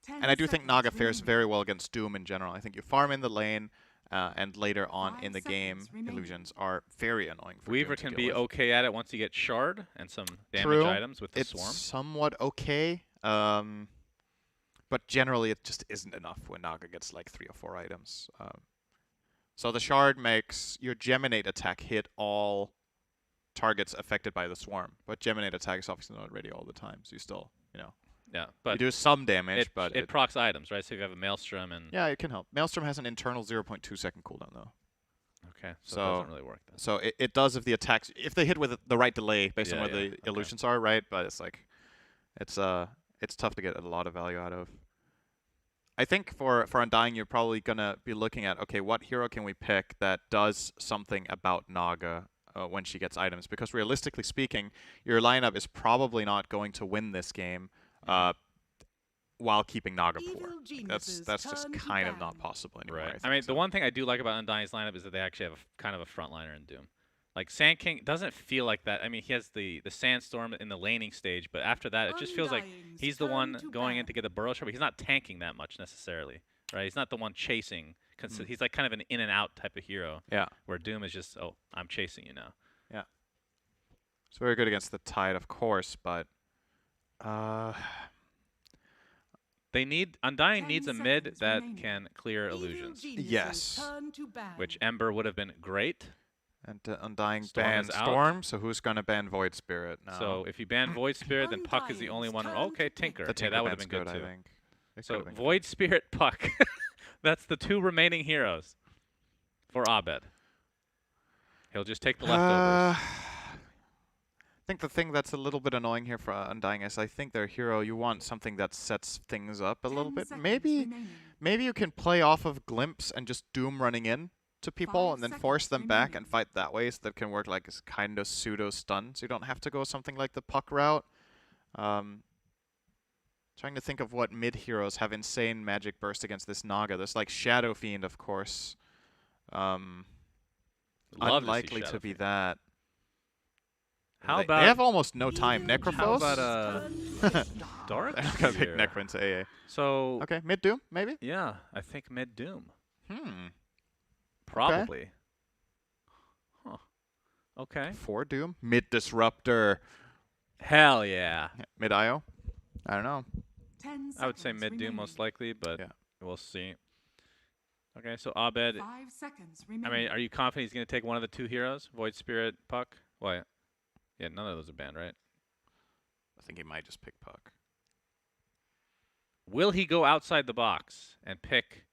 I do think Naga fares very well against Doom in general. I think you farm in the lane, and later on in the game, illusions are very annoying for Weaver Doom to can deal be with. okay at it once you get Shard and some damage True. items with the It's Swarm. somewhat okay, but generally it just isn't enough when Naga gets like 3 or 4 items. So the Shard makes your Geminate attack hit all targets affected by the Swarm, but Geminate attack is obviously not ready all the time, so you still, Yeah, but you do some damage, but it procs items, right? So if you have a Maelstrom and yeah, it can help. Maelstrom has an internal 0.2 second cooldown though. okay, so it doesn't really work then. So it does if the attacks, if they hit with the right delay based on Yeah, where the illusions are, right? But it's like, it's tough to get a lot of value out of. I think for Undying, you're probably gonna be looking at, okay, what hero can we pick that does something about Naga when she gets items? Because realistically speaking, your lineup is probably not going to win this game while keeping Naga poor. That's just kind of not possible anymore. Right. I I mean, think the one thing I do like about Undying's lineup is that they actually have kind of a frontliner in Doom. Like Sand King doesn't feel like that. I mean, he has the Sandstorm in the laning stage, but after that, it just feels like he's the one going in to get the burrow shot, but he's not tanking that much necessarily, right? He's not the one chasing. He's like kind of an in and out type of hero. Yeah. Where Doom is just, oh, I'm chasing you now. Yeah. It's very good against the Tide, of course, but Undying needs a mid that can clear illusions. yes. Which Ember would have been great. And Undying Storm bans is out. Storm, so who's going to ban Void Spirit now? So if you ban Void Spirit, then Puck is the only one. Okay, Tinker. The Tinker that would have ban's been good I too. think. It So could've been Void Spirit, Puck. That's the 2 remaining heroes for Abed. He'll just take the leftovers. I think the thing that's a little bit annoying here for Undying is I think their hero, you want something that sets things up a little bit. Maybe you can play off of Glimpse and just Doom running in to people and then force them back and fight that way, so that can work like as kind of pseudo stun. So you don't have to go something like the Puck route. Trying to think of what mid heroes have insane magic burst against this Naga. There's like Shadow Fiend, of course. Unlikely to be that. How They about have almost no time. Necrophos? how about Dark? I'm gonna pick Sphere? Necro into AA. So Okay, mid Doom, maybe? yeah, I think mid Doom. Hmm. Probably. Huh. Okay. For Doom. Mid Disruptor. Hell yeah. Mid IO. I don't know. 10 I would say seconds mid Doom remaining. most likely, but Yeah. we'll see. Okay, so Abed, 5 seconds I remaining. mean, are you confident he's going to take one of the two heroes? Void Spirit, Puck? What? Yeah, none of those are banned, right? I think he might just pick Puck. Will he go outside the box and pick?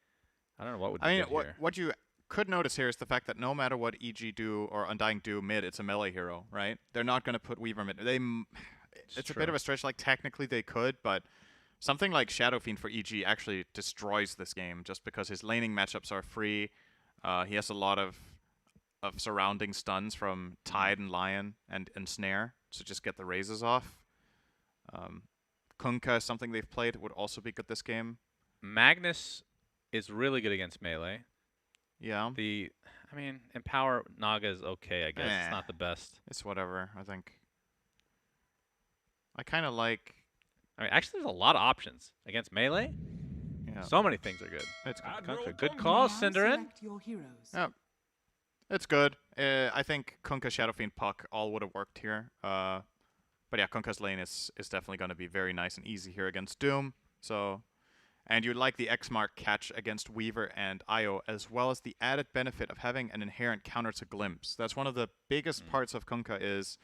I don't know what would be I mean, good here. what you could notice here is the fact that no matter what EG do or Undying do mid, it's a melee hero, right? They're not going to put Weaver mid. It's a bit of a stretch. Like, technically they could, but something like Shadow Fiend for EG actually destroys this game just because his laning matchups are free. He has a lot of surrounding stuns from Tide and Lion and Snare to just get the raises off. Kunkka is something they've played. Would also be good this game. Magnus is really good against melee. Yeah. I mean, Empower Naga is okay, I guess. It's not the best. It's whatever, I think. I kind of like... I mean, actually, there's a lot of options against melee. Yeah. So many things are good. It's good. Kunkka, good call, Now Cinderin. select your heroes. Yeah. It's good. I think Kunkka, Shadow Fiend, Puck all would have worked here. But yeah, Kunkka's lane is definitely going to be very nice and easy here against Doom. So, and you'd like the X-Mark catch against Weaver and Io, as well as the added benefit of having an inherent counter to Glimpse. That's one of the biggest parts of Kunkka is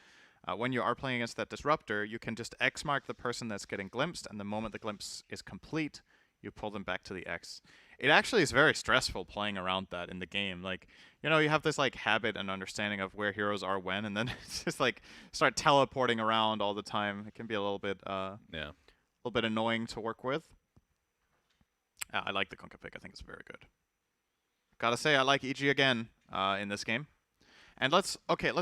when you are playing against that Disruptor, you can just X-Mark the person that's getting glimpsed, and the moment the glimpse is complete, you pull them back to the X. It actually is very stressful playing around that in the game. Like, you know, you have this like habit and understanding of where heroes are when, and then it's just like start teleporting around all the time. It can be a little bit annoying to work with. I like the Kunkka pick. I think it's very good. Gotta say, I like EG again in this game. And let's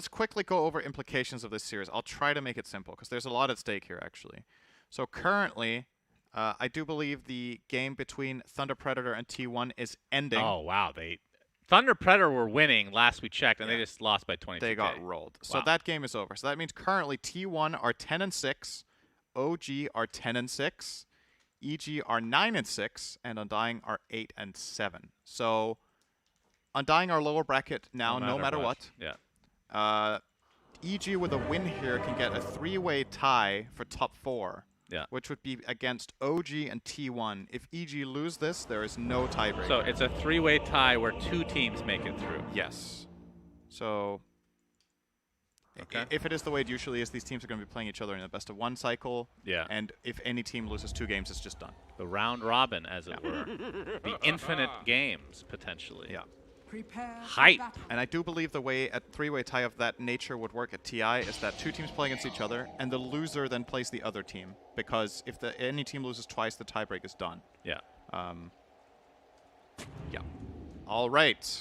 quickly go over implications of this series. I'll try to make it simple because there's a lot at stake here actually. So currently, I do believe the game between Thunder Predator and T1 is ending. Oh, wow. Thunder Predator were winning last we checked, and they just lost by 22K. They got rolled. So that game is over. So that means currently T1 are 10-6, OG are 10-6, EG are 9-6, and Undying are 8-7. So Undying are lower bracket now, no matter what. Yeah. EG with a win here can get a 3-way tie for top 4. Yeah. Which would be against OG and T1. If EG lose this, there is no tiebreaker. So it's a 3-way tie where 2 teams make it through. Yes. So if it is the way it usually is, these teams are going to be playing each other in a best-of-1 cycle. Yeah. And if any team loses 2 games, it's just done. The round robin, as it were. The infinite games, potentially. Yeah. Prepare for Hype. battle. And I do believe the way a 3-way tie of that nature would work at TI is that 2 teams play against each other, and the loser then plays the other team. Because if any team loses twice, the tiebreak is done. Yeah. Yeah. All right.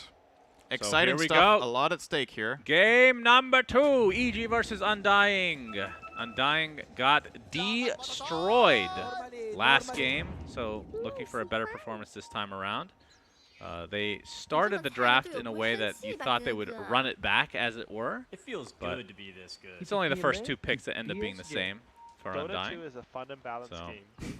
Exciting here we stuff. go. A lot at stake here. Game number 2, EG versus Undying. Undying got destroyed last game, so looking for a better performance this time around. They started the draft in a way that you thought they would run it back, as it were. It feels But good to be this good. It's only the first 2 picks that end up being the same for Dota Undying. 2 is a fun and balanced So. game.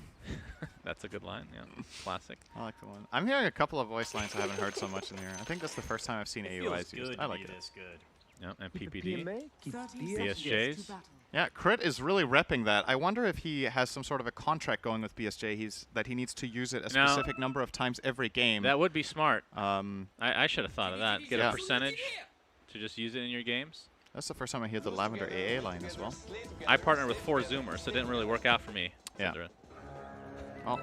That's a good line, yeah. Classic. I like the one. I'm hearing a couple of voice lines I haven't heard so much in here. I think that's the first time I've seen It feels AUIs used. good I to like be it. this good. Yeah, and PPD. 30 BSJs. seconds to battle. Yeah, Crit is really repping that. I wonder if he has some sort of a contract going with BSJ. That he needs to use it a No. specific number of times every game. That would be smart. Um, I should have thought of that. Get Yeah. a percentage to just use it in your games. that's the first time I hear the Lavender AA line as well. I partnered with 4 Zoomers, so it didn't really work out for me. Yeah. Cinderin. Well,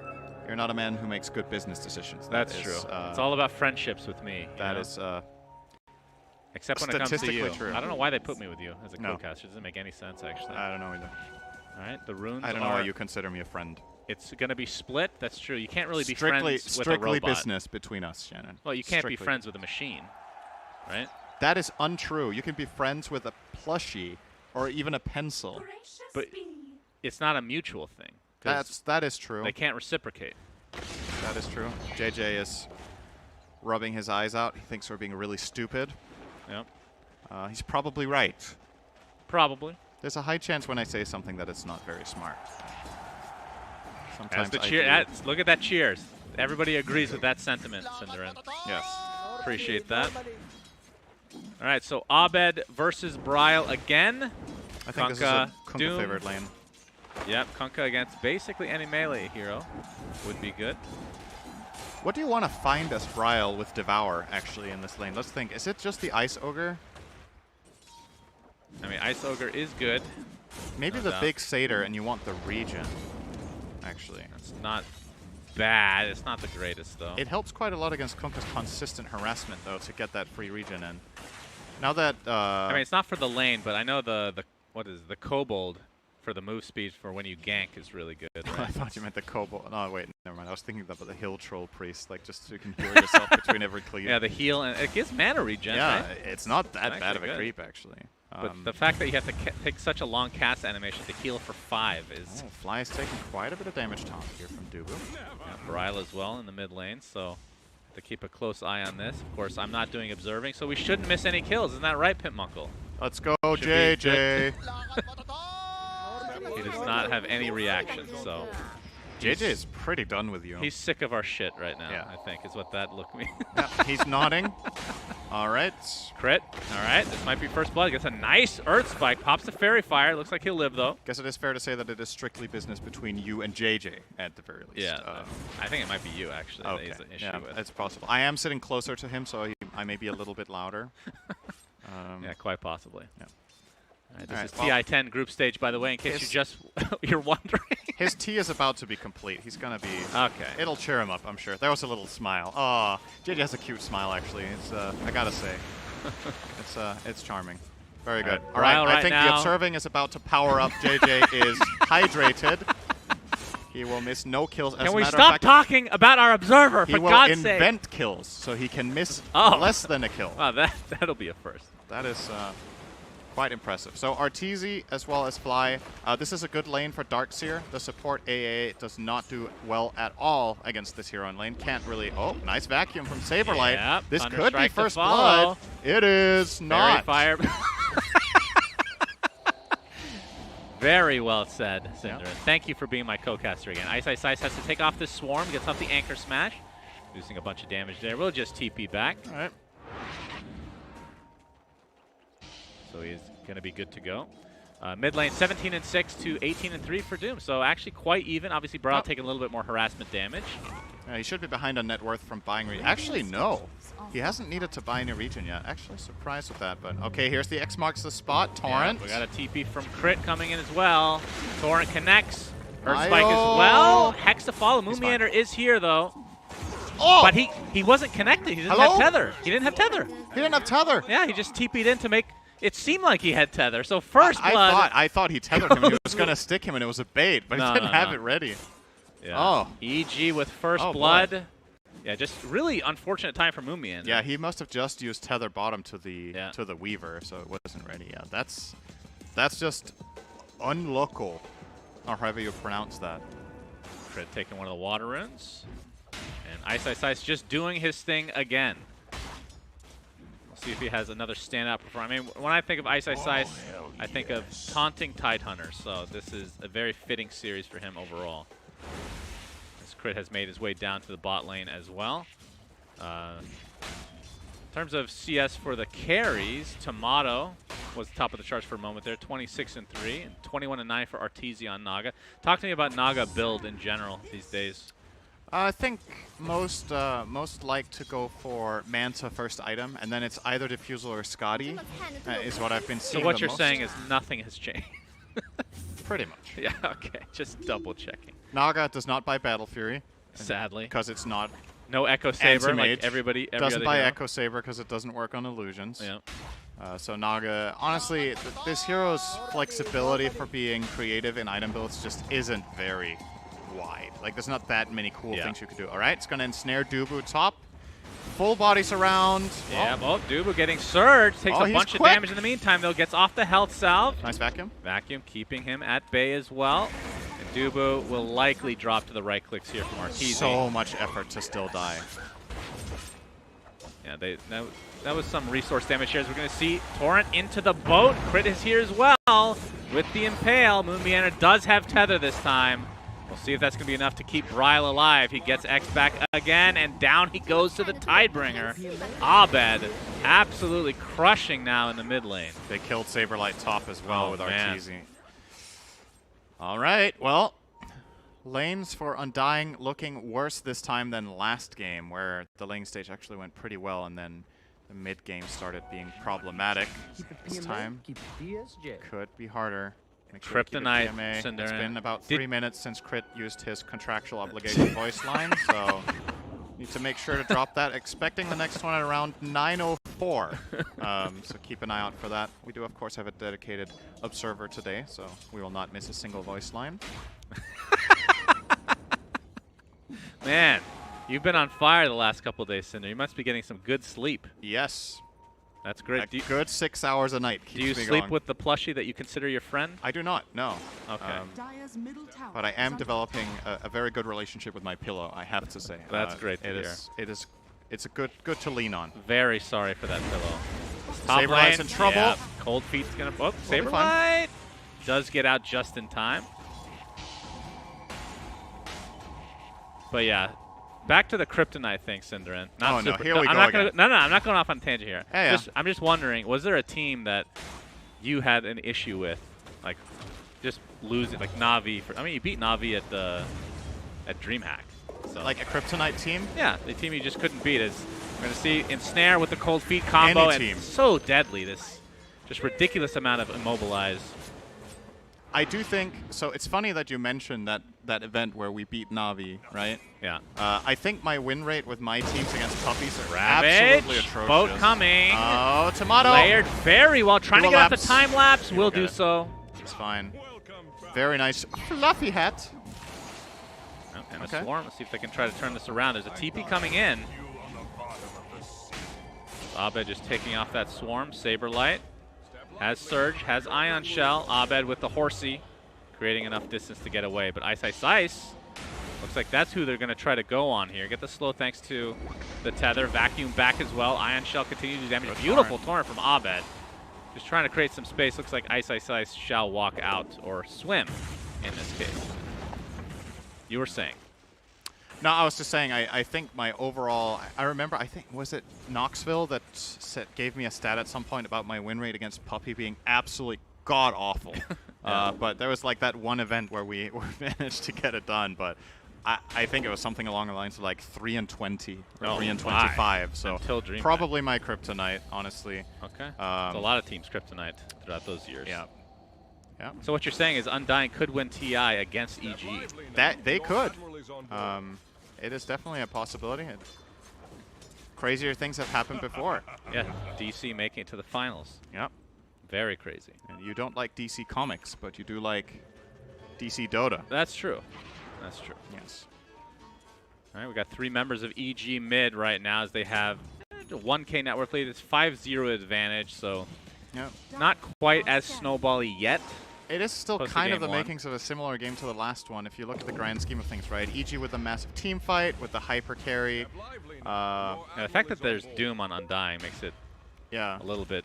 you're not a man who makes good business decisions. That's That true. is, It's all about friendships with me. That you is. know? Except when it comes to statistically you. true. I don't know why they put me with you as a No. co-caster. It doesn't make any sense, actually. I don't know either. All right, the runes I don't know why are- you consider me a friend. It's going to be split. That's true. You can't really be Strictly, friends with a strictly robot. business between us, Shannon. Well, you can't be Strictly. friends with a machine, right? That is untrue. You can be friends with a plushie or even a pencil. But it's not a mutual thing. 'Cause That is true. they can't reciprocate. That is true. JJ is rubbing his eyes out. He thinks we're being really stupid. Yep. He's probably right. Probably. There's a high chance when I say something that it's not very smart. Sometimes As the I cheer, do. look at that cheers. Everybody agrees with that sentiment, Cinderin. Yes. Appreciate that. All right, so Abed versus Bryle again. I think this is a Kunkka, Doom. Kunkka favored lane. Yep, Kunkka against basically any melee hero would be good. What do you want to find as Bryle with Devour, actually, in this lane? Let's think. Is it just the Ice Ogre? I mean, Ice Ogre is good. Maybe No the doubt. big Satyr, and you want the regen, actually. It's not bad. It's not the greatest, though. It helps quite a lot against Kunkka's consistent harassment, though, to get that free regen in. Now that... I mean, it's not for the lane, but I know the Kobold for the move speed for when you gank is really good. I Right? thought you meant the Kobold. No, wait, never mind. I was thinking about the Hill Troll Priest, like just so you can heal yourself between every cleave. Yeah, the heal, and it gives mana regen, yeah, right? it's not that It's bad of actually a good. creep, actually. But the fact that you have to take such a long cast animation to heal for 5 is... Oh, Fly is taking quite a bit of damage top here from Dubu. Yeah, Bryle as well in the mid lane, so to keep a close eye on this. Of course, I'm not doing observing, so we shouldn't miss any kills. Isn't that right, Pitmunkle? Let's go, Should be JJ. He does not have any reaction, so JJ is pretty done with you. he's sick of our shit right now, Yeah. I think, is what that look means. Yeah, he's nodding. All right. Crit. All right, this might be first blood. Gets a nice Earth Spike. Pops the Fairy Fire. Looks like he'll live, though. Guess it is fair to say that it is strictly business between you and JJ at the very least. Yeah, I think it might be you, actually, that Okay. he's an issue Yeah, with. it's possible. I am sitting closer to him, so I may be a little bit louder. Yeah, quite possibly. Yeah. All right, All this right, is TI-10 group stage, by the way, in case His- you're wondering. His tea is about to be complete. He's gonna be. Okay. It'll cheer him up, I'm sure. There was a little smile. Oh, JJ has a cute smile, actually. It's I gotta say, it's charming. Very good. All right, Bryle I right think the now. observing is about to power up. JJ is hydrated. He will miss no kills. As Can a we matter of stop fact, talking about our observer, He for will God's sake? invent kills, so he can miss Oh. less than a kill. Wow, that'll be a first. That is quite impressive. So Arteezy as well as Fly. This is a good lane for Darkseer. The support AA does not do well at all against this hero in lane. Can't really... Oh, nice vacuum from Saberlight. Yep, This Thunder could be Strike to first follow. blood. It is Fairy not. Fire. Very well said, Synderen. Thank you for being my co-caster again. Ice Ice Ice has to take off this swarm, gets off the anchor smash, losing a bunch of damage there. We'll just TP back. All right. So he's going to be good to go. Mid lane 17-6 to 18-3 for Doom. So actually quite even. Obviously, Bryle Yep. taking a little bit more harassment damage. He should be behind on net worth from buying regen. Actually, no. He hasn't needed to buy any regen yet. Actually, surprised with that. But okay, here's the X marks the spot. Torrent. Yeah, we got a TP from Crit coming in as well. Torrent connects. Earth Ayo. Spike as well. Hex to follow. He's Moon Meander is here though. Oh! But he wasn't connected. He didn't Hello? have tether. He didn't have tether. He didn't have tether. Yeah, he just TP'd in to make it seem like he had tether. So first blood. I thought he tethered him and he was going to stick him and it was a bait, but No, he didn't no, have no. it ready. Yeah. Oh. EG with first Oh, boy. blood. Yeah, just really unfortunate time for Moon Meander. Yeah, he must have just used tether bottom to the Yeah. Weaver, so it wasn't ready. Yeah, that's just unlocal, or however you pronounce that. Crit taking one of the water runes. And Ice Ice Ice just doing his thing again. We'll see if he has another standout performance. I mean, when I think of Ice Ice Ice, I think of taunting Tidehunter. So this is a very fitting series for him overall. This Crit has made his way down to the bot lane as well. In terms of CS for the carries, Tomato was top of the charts for a moment there, 26-3 and 21-9 for Arteezy Naga. Talk to me about Naga build in general these days. I think most like to go for Manta first item, and then it's either Diffusal or Scotty, is what I've been seeing. So what the you're most. saying is nothing has changed. Pretty much. Yeah, okay, just double checking. Naga does not buy Battle Fury Sadly, because it's not. no Echo Saber Anti-mage. like every Doesn't other buy hero. Echo Saber because it doesn't work on illusions. Yeah. So Naga, honestly, this hero's flexibility for being creative in item builds just isn't very wide. Like, there's not that many cool things you could do. All right, it's going to ensnare Dubu top. Full body surround. Yeah, well, Dubu getting surged. Takes Oh, a he's bunch of quick. damage in the meantime, though. Gets off the health salve. Nice vacuum. Vacuum keeping him at bay as well. And Dubu will likely drop to the right clicks here from Arteezy. So much effort to still die. Yeah, that was some resource damage here. As we're going to see Torrent into the boat. Crit is here as well with the Impale. Moon Meander does have tether this time. We'll see if that's going to be enough to keep Bryle alive. He gets X back again, and down he goes to the Tidebringer. Abed absolutely crushing now in the mid lane. They killed Saberlight top as well Oh, with man. Arteezy. All right, well, lanes for Undying looking worse this time than last game, where the lane stage actually went pretty well, and then the mid game started being problematic. This time could be harder. Make sure to keep it Kryptonite, PMA. It's Cinderin. been about 3 minutes since Crit used his contractual obligation voice line, so need to make sure to drop that. Expecting the next one at around 9:04. So keep an eye out for that. We do, of course, have a dedicated observer today, so we will not miss a single voice line. Man, you've been on fire the last couple of days, Cinder. You must be getting some good sleep. Yes. That's great. A good 6 hours a night keeps Do you me sleep going. with the plushie that you consider your friend? I do not, no. Okay. Dire's middle tower But I is am under developing a very good relationship with my pillow, I have to say. That's great to it hear. is, it's a good to lean on. Very sorry for that pillow. Top Saberlight's lane, in trouble. Yeah, Cold Feet's gonna. Oh, be Saberlight does get out just in time. But yeah, back to the Kryptonite thing, Cinderin. Not Oh, no, super, here we I'm go not again. Gonna, no, I'm not going off on a tangent here. Yeah, yeah. I'm just wondering, was there a team that you had an issue with, like just losing, like Na'Vi? I mean, you beat Na'Vi at DreamHack. So Like a Kryptonite team? yeah, the team you just couldn't beat is we're gonna see Ensnare with the Cold Feet combo, Any and team. so deadly. This just ridiculous amount of immobilize. I do think, so it's funny that you mentioned that event where we beat Na'Vi, right? Yeah. I think my win rate with my teams against puppies are Ravage, absolutely atrocious. boat coming. Oh, Tomato! Layered very well, trying to Dual get off the lapse. time lapse. Will You'll do get it. so. It's fine. Very nice. Fluffy hat. Oh, and Okay. a swarm. Let's see if they can try to turn this around. There's a TP coming in. Abed just taking off that swarm. Saberlight has Surge, has Ion Shell. Abed with the horsey, creating enough distance to get away. But Ice Ice Ice looks like that's who they're going to try to go on here. Get the slow thanks to the tether. Vacuum back as well. Ion Shell continues to do damage. Beautiful torrent from Abed. Just trying to create some space. Looks like Ice Ice Ice shall walk out, or swim in this case. You were saying. No, I was just saying, I think my overall, I remember, I think, was it Knoxville that gave me a stat at some point about my win rate against Puppy being absolutely god-awful. But there was like that one event where we managed to get it done, but I think it was something along the lines of like 3-20 or 3-25. So Until DreamHack. probably my kryptonite, honestly. Okay. There's a lot of teams kryptonite throughout those years. Yeah. Yeah. So what you're saying is Undying could win TI against EG. That they could. It is definitely a possibility. Crazier things have happened before. Yeah, DC making it to the finals. Yep. Very crazy. And you don't like DC Comics, but you do like DC Dota. That's true. That's true. Yes. All right, we got 3 members of EG mid right now as they have a 1K network lead. It's 5-0 advantage, so Yep. not quite as snowbally yet. It is still Close to kind of game the one. makings of a similar game to the last one, if you look at the grand scheme of things, right? EG with a massive team fight, with the hyper carry. And the fact that there's Doom on Undying makes it Yeah. a little bit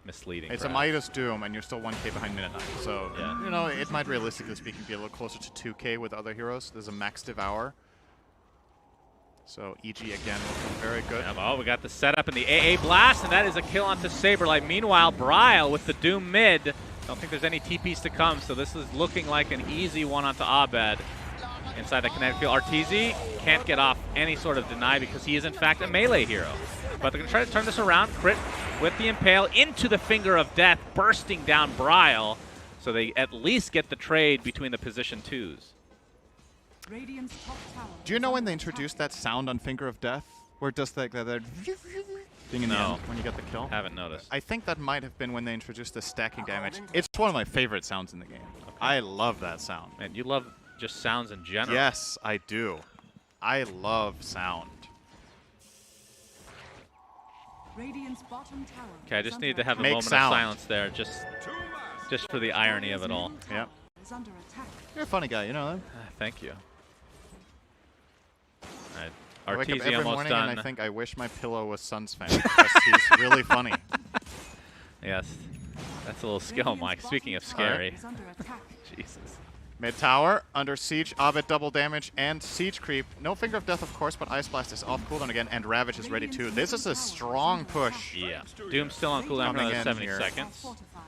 misleading. It's a perhaps. Midas Doom, and you're still 1K behind Minute Knight. So, Yeah. you know, it might realistically speaking be a little closer to 2K with other heroes. There's a Max Devour. So, EG again looking very good. Yeah, well, we got the setup and the AA blast, and that is a kill onto Saberlight. Meanwhile, Bryle with the Doom mid. Don't think there's any TPs to come, so this is looking like an easy one onto Abed. Inside the kinetic field, Arteezy can't get off any sort of deny because he is in fact a melee hero. But they're going to try to turn this around. Crit with the Impale into the Finger of Death, bursting down Bryle. So they at least get the trade between the position 2s. Radiant's top tower Do you know is when they under introduced attack. that sound on Finger of Death? Where it does that thing in the No. end when you get the kill? Haven't noticed. I think that might have been when they introduced the stacking damage. It's one of my favorite sounds in the game. I love that sound. Man, you love just sounds in general. Yes, I do. I love sound. Radiant's bottom tower Okay, I is just under need to have a Make moment sound. of silence there, just for the irony of it all. Dire's middle Yep. tower is under attack. You're a funny guy, you know that? Thank you. All right, I wake up Arteezy every almost morning done. and I think I wish my pillow was Suns fan because he's really funny. Yes, that's a little skill, Radiant's Mike. bottom Speaking of tower scary. is under attack. Jesus. Mid tower, under siege, Abed double damage, and siege creep. No Finger of Death, of course, but Ice Blast is off cooldown again, and Ravage is ready too. This is a strong push. Yeah. Doom's still on cooldown for Coming another in 70 here. seconds. Fortified.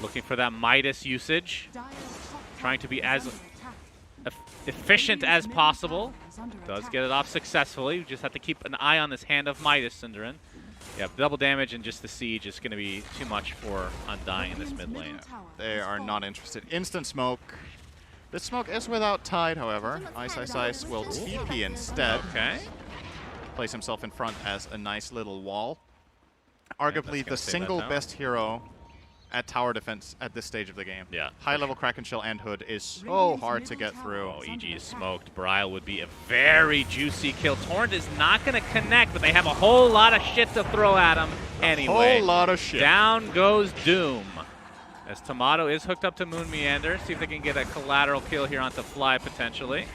Looking for that Midas usage. Dire's top Trying to be tower is as under attack. efficient as Radiant's possible. middle tower is under Does attack. get it off successfully. We just have to keep an eye on this hand of Midas, Synderin. Yeah, double damage and just the siege is going to be too much for Undying in this Radiant's mid lane. middle tower They is are falling. not interested. Instant smoke. This smoke is without Tide, however. Ice will TP instead. Okay. Place himself in front as a nice little wall. that's Arguably gonna the save that single tower. best hero at tower defense at this stage of the game. Yeah, High for level Kraken Shell and Hood is so Radiant's hard to middle get tower through. Oh, EG is smoked. Brile would be a very juicy kill. Torrent is not going to connect, but they have a whole lot of shit to throw at him anyway. Whole lot of shit. Down goes Doom. As Tomato is hooked up to Moon Meander. See if they can get a collateral kill here onto Fly, potentially.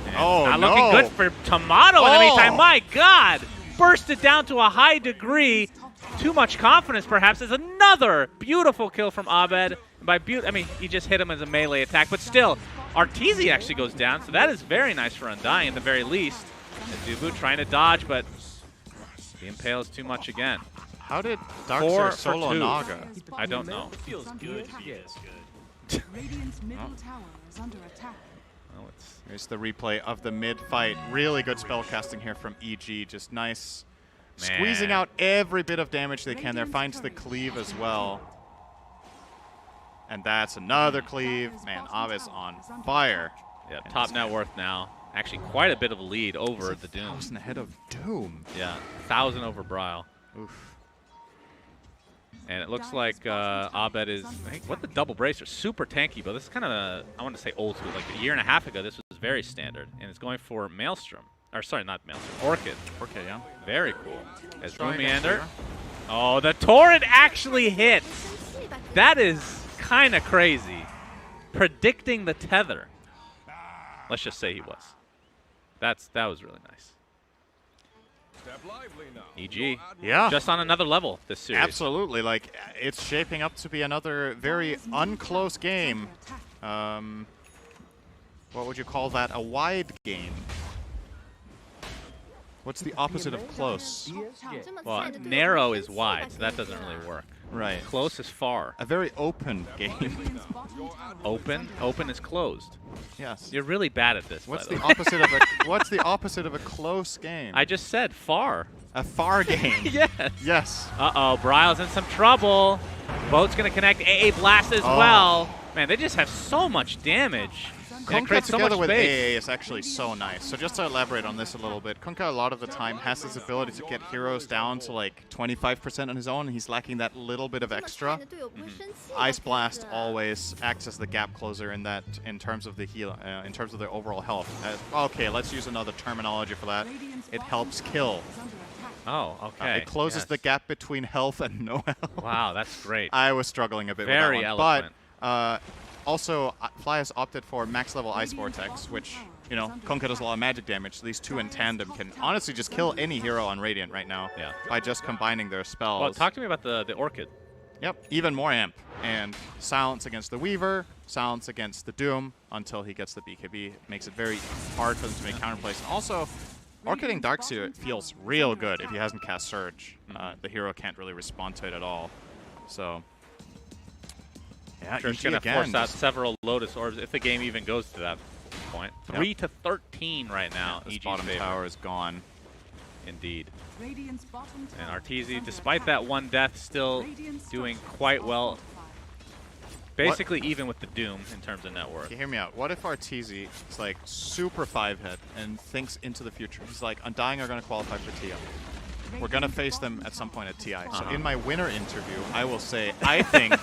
And Oh, not no. looking good for Tomato in the meantime. Oh. My God! Bursted down to a high degree. Too much confidence, perhaps. Is another beautiful kill from Abed. And by I mean, he just hit him as a melee attack, but still, Arteezy actually goes down, so that is very nice for Undying at the very least. And Dubu trying to dodge, but the impale is too much again. How did 4 Darkseer for solo 2. Naga? I don't know. Feels good to be this good. Radiant's middle tower is under attack. Well, it's Here's the replay of the mid fight. Really good spell casting here from EG. Just nice. Squeezing Man. out every bit of damage they can there. Finds the cleave as well. And that's another cleave. Man, Abed's on fire. yeah, top net worth now. Actually, quite a bit of a lead over the Doom. 1,000 ahead of Doom. Yeah, 1,000 over Brile. Oof. And it looks like Abed is, I think, what the double bracer, super tanky, but this is kind of a, I want to say old school. Like a year and a half ago, this was very standard. And it's going for Maelstrom. Or sorry, not Maelstrom, Orchid. Okay, yeah. Very cool. As Strong Moon against Meander. Fear. Oh, the Torrent actually hits. That is kind of crazy. Predicting the tether. Let's just say he was. That was really nice. EG. Yeah. Just on another level this series. Absolutely. Like, it's shaping up to be another very unclose game. What would you call that? A wide game. What's the opposite of close? Well, narrow is wide, so that doesn't really work. Right. Close is far. A very open game. Radiant's bottom tower Open is closed. Yes. You're really bad at this. What's by the the way. opposite of a What's the opposite of a close game? I just said far. A far game. Yes. Yes. Uh-oh, Brile's in some trouble. Boat's going to connect. AA Blast as Oh. well. Man, they just have so much damage. And it Kunkka creates so together much with space. AA is actually so nice. So just to elaborate on this a little bit, Kunkka a lot of the time has this ability to get heroes down to like 25% on his own. He's lacking that little bit of extra. Ice Blast always acts as the gap closer in that, in terms of the heal, in terms of the overall health. Okay, let's use another terminology for that. Radiant's It bottom helps tower kill. is under attack. Oh, okay. It closes Yes. the gap between health and no health. Wow, that's great. I was struggling a bit Very with that one. eloquent. But also, Fly has opted for max level Ice Vortex, which, you know, Kunkka does a lot of magic damage. So these two in tandem can honestly just kill any hero on Radiant right now Yeah. by just combining their spells. Well, talk to me about the Orchid. Yep, even more amp. And silence against the Weaver, silence against the Doom until he gets the BKB. Makes it very hard for them to make counterplays. And also, Orchiding Darkseer feels real good if he hasn't cast Surge. The hero can't really respond to it at all. So, yeah, Sure, it's EG going to again. force out just- several Lotus Orbs if the game even goes to that point. 3 to 13 right now. This EG's bottom favor. tower is gone. Indeed. Radiant's bottom And tower is Arteezy, under despite attack. that one death, still Radiant's doing structures quite are well. fortified. Basically even with the Doom in terms of net worth. Okay, hear me out. What if Arteezy is like super 5-hit and thinks into the future? He's like, Undying are going to qualify for TI. We're going to face them at some point at TI. So in my winner interview, I will say, I think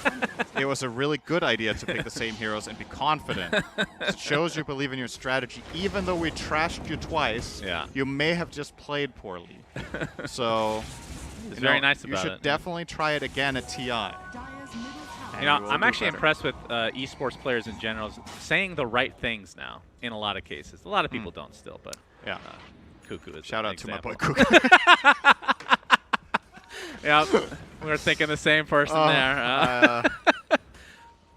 it was a really good idea to pick the same heroes and be confident. It shows you believe in your strategy. Even though we trashed you twice, Yeah. you may have just played poorly. So, It's you very know, nice you about should it. definitely try it again at TI. Dire's middle tower You know, you will I'm do actually better. impressed with esports players in general saying the right things now in a lot of cases. A lot of people don't still, but Yeah. Cuckoo is Shout an out to my example. boy Kuka. Yeah, we were thinking the same person there.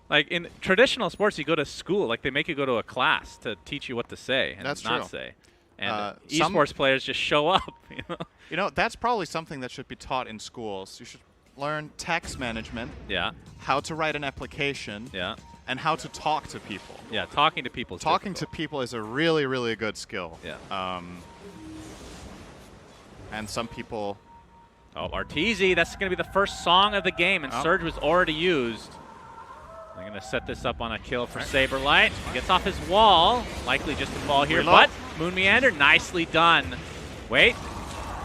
Like in traditional sports, you go to school. Like they make you go to a class to teach you what to say and That's not true. say. And Some- esports players just show up. You know? You know, that's probably something that should be taught in schools. You should learn text management, Yeah. how to write an application, Yeah. and how to talk to people. Yeah. Talking to people. Is Talking difficult. to people is a really, really good skill. Yeah. And some people... Oh, Arteezy, that's going to be the first song of the game, and Oh. Surge was already used. They're going to set this up on a kill for Saberlight. Gets off his wall, likely just to fall here, Reload. but Moon Meander, nicely done. Wait.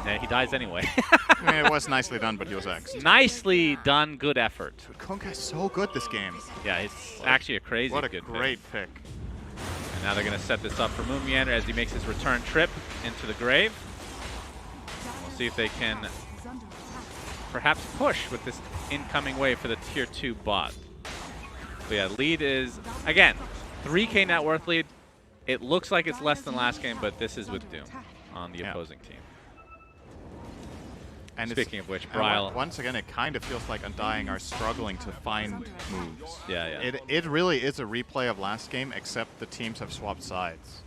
Yeah, he dies anyway. I mean, it was nicely done, but he was X'd. Nicely done, good effort. Kunkai's so good this game. Yeah, it's actually a crazy What a good great pick. pick. And now they're going to set this up for Moon Meander as he makes his return trip into the grave. We'll see if they can Is under attack. perhaps push with this incoming wave for the tier 2 bot. But yeah, lead is, again, 3K net worth lead. It looks like it's less than last game, but this is with Doom on the Yeah. opposing team. And Speaking of which, and Bryle. once again, it kind of feels like Undying are struggling to find moves. Yeah, yeah. It really is a replay of last game, except the teams have swapped sides.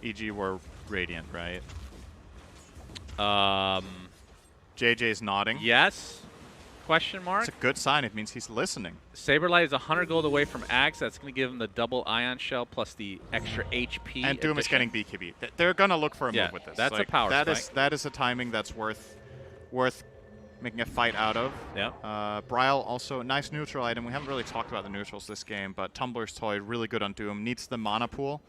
E.g. we're Radiant, right? JJ's nodding. Yes? Question mark? It's a good sign. It means he's listening. Saberlight is 100 gold away from Axe. That's going to give him the double Ion Shell plus the extra HP. And Doom is addition. getting BKB. They're going to look for a Yeah, move with this. that's a power spike. That is a timing that's worth making a fight out of. Yeah. Bryle also, nice neutral item. We haven't really talked about the neutrals this game, but Tumbler's Toy, really good on Doom. Needs the mana pool.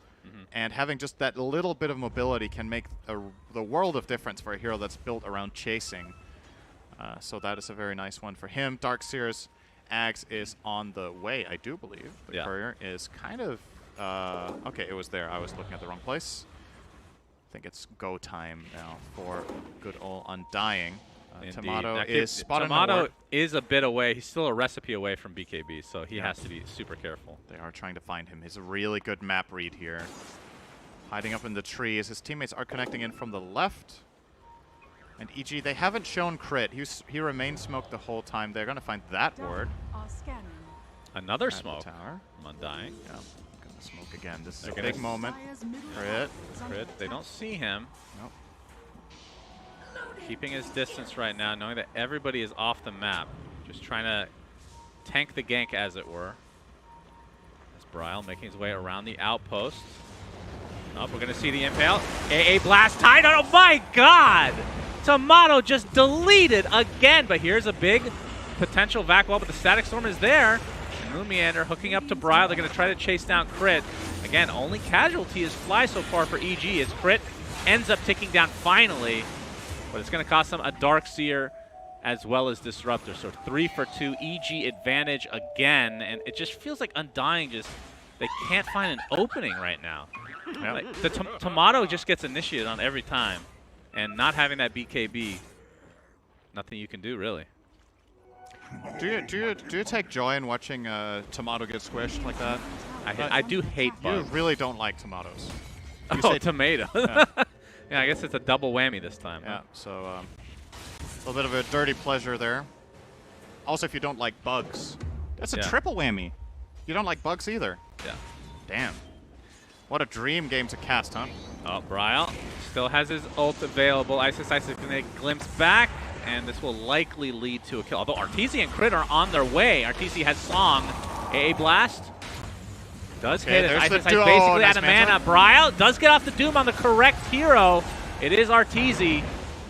And having just that little bit of mobility can make the world of difference for a hero that's built around chasing. So that is a very nice one for him. Darkseer's Axe is on the way, I do believe. The Yeah. courier is kind of... okay, it was there. I was looking at the wrong place. I think it's go time now for good old Undying. Indeed. Tomato That is kid- spotted Tomato is a bit away. He's still a recipe away from BKB, so he Yeah. has to be super careful. They are trying to find him. He's a really good map read here. Hiding up in the trees. His teammates are connecting in from the left. And E.g., they haven't shown crit. He remained smoked the whole time. They're going to find that ward. Are scanning. Another at the smoke tower. from Undying. Yeah, going to smoke again. This is They're a gonna big moment. Dire's middle Crit. tower is under Crit. They attack. don't see him. Nope. Keeping his distance right now, knowing that everybody is off the map. Just trying to tank the gank, as it were. As Bryle making his way around the outpost. Oh, we're going to see the impale. AA blast tied on. Oh my god! Tomato just deleted again, but here's a big potential vac wall, but the static storm is there. And Moon Meander hooking up to Bryle. They're going to try to chase down Crit. Again, only casualty is Fly so far for EG as Crit ends up ticking down finally. But it's going to cost them a Darkseer as well as Disruptor. So 3 for 2, EG advantage again. And it just feels like Undying they can't find an opening right now. Yep. Like, the Tomato just gets initiated on every time. And not having that BKB, nothing you can do, really. Do you take joy in watching Tomato get squished like that? I do hate You bugs. really don't like tomatoes. You Oh, say tomato. Yeah. Yeah, I guess it's a double whammy this time. Yeah, Huh? so a little bit of a dirty pleasure there. Also, if you don't like bugs, that's a Yeah. triple whammy. You don't like bugs either. Yeah. Damn. What a dream game to cast, huh? Oh, Bryle still has his ult available. Isis is going to glimpse back, and this will likely lead to a kill. Although Arteezy and Crit are on their way. Arteezy has Song. AA Blast does Okay, hit as there's the Isis duo. basically Nice out of mantle. mana. Bryle does get off the Doom on the correct hero. It is Arteezy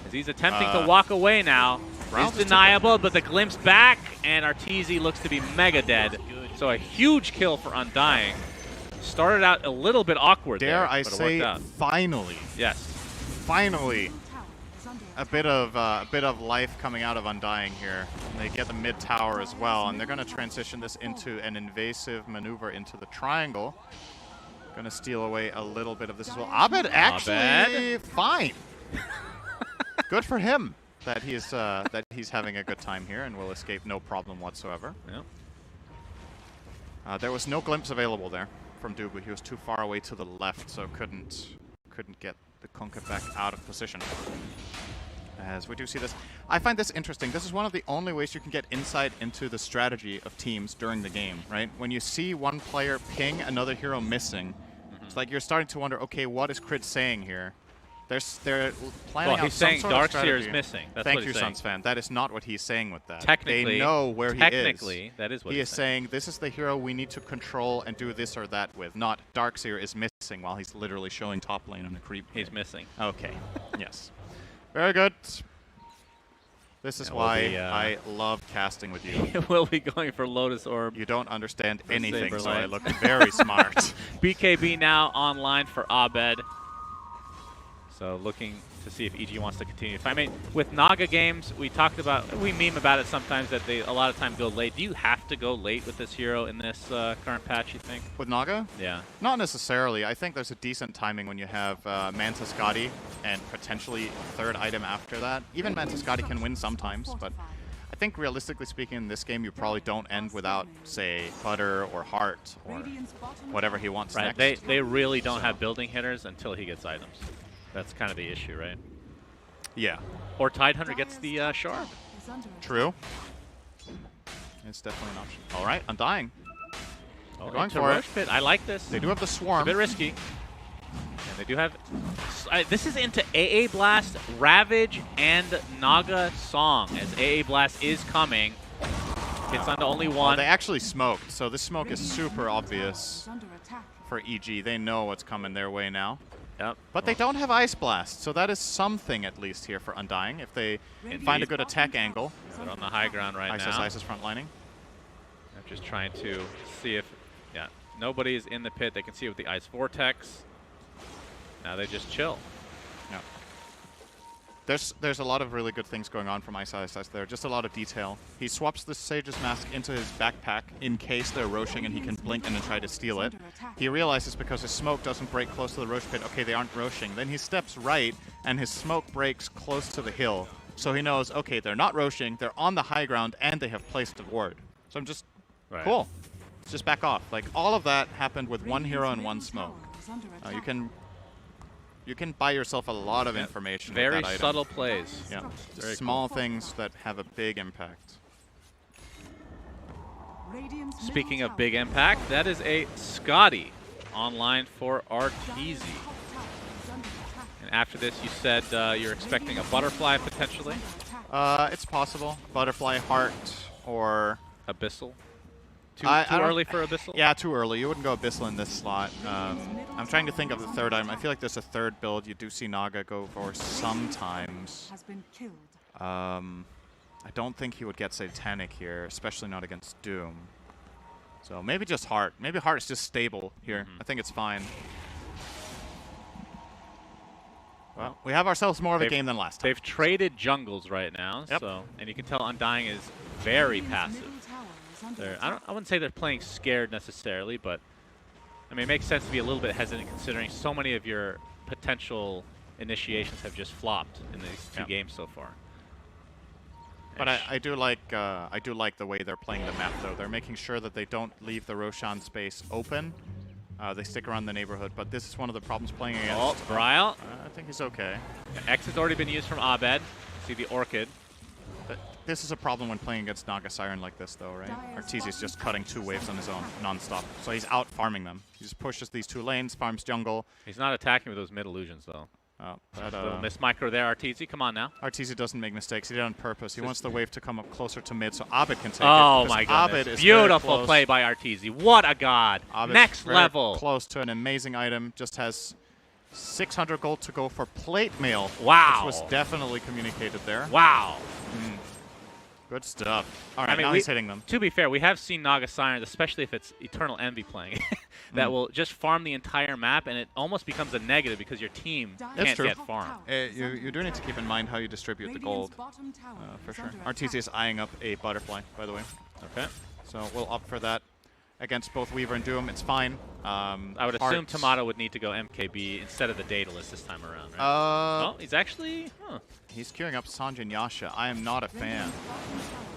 as he's attempting to walk away now. Bryle's It's just deniable, but the glimpse back, and Arteezy looks to be mega dead. So a huge kill for Undying. Started out a little bit awkward Dare there, I but it say, worked out. finally, Yes. finally, Middle tower is under a bit of life coming out of Undying here. They get the mid tower as well, and they're going to transition this into an invasive maneuver into the triangle. Going to steal away a little bit of this as well. Abed actually fine. Good for him that he's having a good time here and will escape no problem whatsoever. Yep. There was no glimpse available there from Dubu. He was too far away to the left, so couldn't get the Kunkka back out of position. As we do see this, I find this interesting. This is one of the only ways you can get insight into the strategy of teams during the game, right? When you see one player ping another hero missing, it's like you're starting to wonder, okay, what is Crit saying here? They're planning out he's some saying sort of Darkseer strategy. is missing. That's Thank what you, he's saying. Suns fan. That is not what he's saying with that. Technically, they know where he is. Technically, that is what he he's is saying. This is the hero we need to control and do this or that with. Not Darkseer is missing while he's literally showing top lane on a creep. He's missing. Okay. Yes. Very good. This is Yeah, why we'll be, I love casting with you. We'll be going for Lotus Orb. You don't understand anything, so I Saberlight. look very smart. BKB now online for Abed. So looking to see if EG wants to continue. I mean, with Naga games, we meme about it sometimes that they a lot of time go late. Do you have to go late with this hero in this current patch, you think? With Naga? Yeah. Not necessarily. I think there's a decent timing when you have Manta Scotty and potentially third item after that. Even Manta Scotty can win sometimes, but I think realistically speaking in this game you probably don't end without, say, Butter or Heart or whatever he wants Right. next. They really don't have building hitters until he gets items. That's kind of the issue, right? Yeah. Or Tidehunter gets the shard. True. It's definitely an option. All right, Undying. Oh, going into for it. Roche Pit. I like this. They do have the It's a Swarm. bit risky. And they do have... this is into AA Blast, Ravage, and Naga Song, as AA Blast is coming. Hits onto only Well, one. they actually smoked, so this smoke is super obvious for EG. They know what's coming their way now. Yep. But they don't have Ice Blast, so that is something at least here for Undying. If they find a good attack angle. They're on the high ground right now. Isis frontlining. I'm just trying to see if... Yeah, nobody is in the pit. They can see it with the Ice Vortex. Now they just chill. Yeah. There's a lot of really good things going on from Isis there. Just a lot of detail. He swaps the Sage's Mask into his backpack in case they're roshing and he can blink and then try to steal it. He realizes because his smoke doesn't break close to the Rosh Pit, okay, they aren't roshing. Then he steps right and his smoke breaks close to the hill. So he knows, okay, they're not roshing, they're on the high ground, and they have placed a ward. So I'm just, cool. Let's just back off. Like, all of that happened with one hero and one smoke. You can buy yourself a lot of information with Very that item. subtle plays. Yeah, Very small things that have a big impact. Speaking of big impact, that is a Scotty online for Arteezy. And after this, you said you're expecting a Butterfly potentially? It's possible. Butterfly, Heart, or... Abyssal? Too I don't- early for Abyssal? Yeah, too early. You wouldn't go Abyssal in this slot. I'm trying to think of the third item. I feel like there's a third build you do see Naga go for sometimes. I don't think he would get Satanic here, especially not against Doom. So maybe just Heart. Maybe Heart is just stable here. I think it's fine. Well, we have ourselves more of a game than last time. They've traded jungles right now, Yep. so and you can tell Undying is very passive. I wouldn't say they're playing scared necessarily, but I mean, it makes sense to be a little bit hesitant considering so many of your potential initiations have just flopped in these two games so far. But I do like the way they're playing the map though. They're making sure that they don't leave the Roshan space open. They stick around the neighborhood, but this is one of the problems playing against. Oh, Bryle. I think he's okay. X has already been used from Abed. See the Orchid. But this is a problem when playing against Naga Siren like this, though, right? Arteezy's just cutting 2 waves on his own, non-stop. So he's out farming them. He just pushes these 2 lanes, farms jungle. He's not attacking with those mid illusions, though. But miss micro there, Arteezy. Come on now. Arteezy doesn't make mistakes. He did it on purpose. He wants the wave to come up closer to mid so Abed can take it. Oh my goodness. Abed is beautiful play by Arteezy. What a god. Abed's Next very level. Close to an amazing item. Just has 600 gold to go for plate mail. Wow. Which was definitely communicated there. Wow. Good stuff. All right, I mean, now he's hitting them. To be fair, we have seen Naga Sirens, especially if it's Eternal Envy playing, that will just farm the entire map, and it almost becomes a negative because your team can't true. get farmed. You do need to keep in mind how you distribute the gold, for sure. Arteezy is eyeing up a Butterfly, by the way. Okay. So we'll opt for that. Against both Weaver and Doom, it's fine. I would assume Tomato would need to go MKB instead of the Daedalus this time around, right? Oh, he's actually... He's queuing up Sanjay and Yasha. I am not a fan.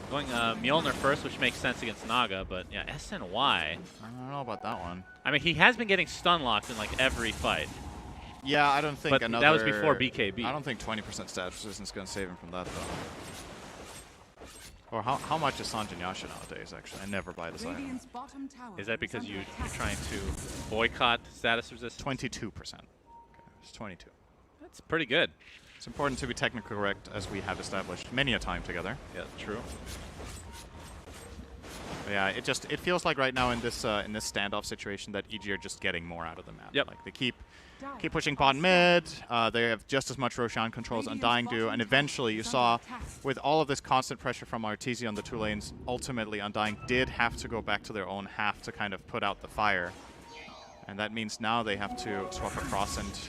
Going Mjolnir first, which makes sense against Naga, but yeah, SNY. I don't know about that one. I mean, he has been getting stun locked in like every fight. Yeah, I don't think But another... that was before BKB. I don't think 20% status resistance is going to save him from that, though. Or how much is Sanjin Yasha nowadays, actually? I never buy this item. Radiant's bottom tower Is that because under you're attack. trying to boycott status resistance? 22%. Okay, it's 22. That's pretty good. It's important to be technically correct, as we have established many a time together. Yeah, true. But yeah, it feels like right now in this standoff situation that EG are just getting more out of the map. Yep. Like they keep pushing bot mid. They have just as much Roshan control as Undying do, and eventually you saw with all of this constant pressure from Arteezy on the 2 lanes, ultimately Undying did have to go back to their own half to kind of put out the fire. And that means now they have to swap across and,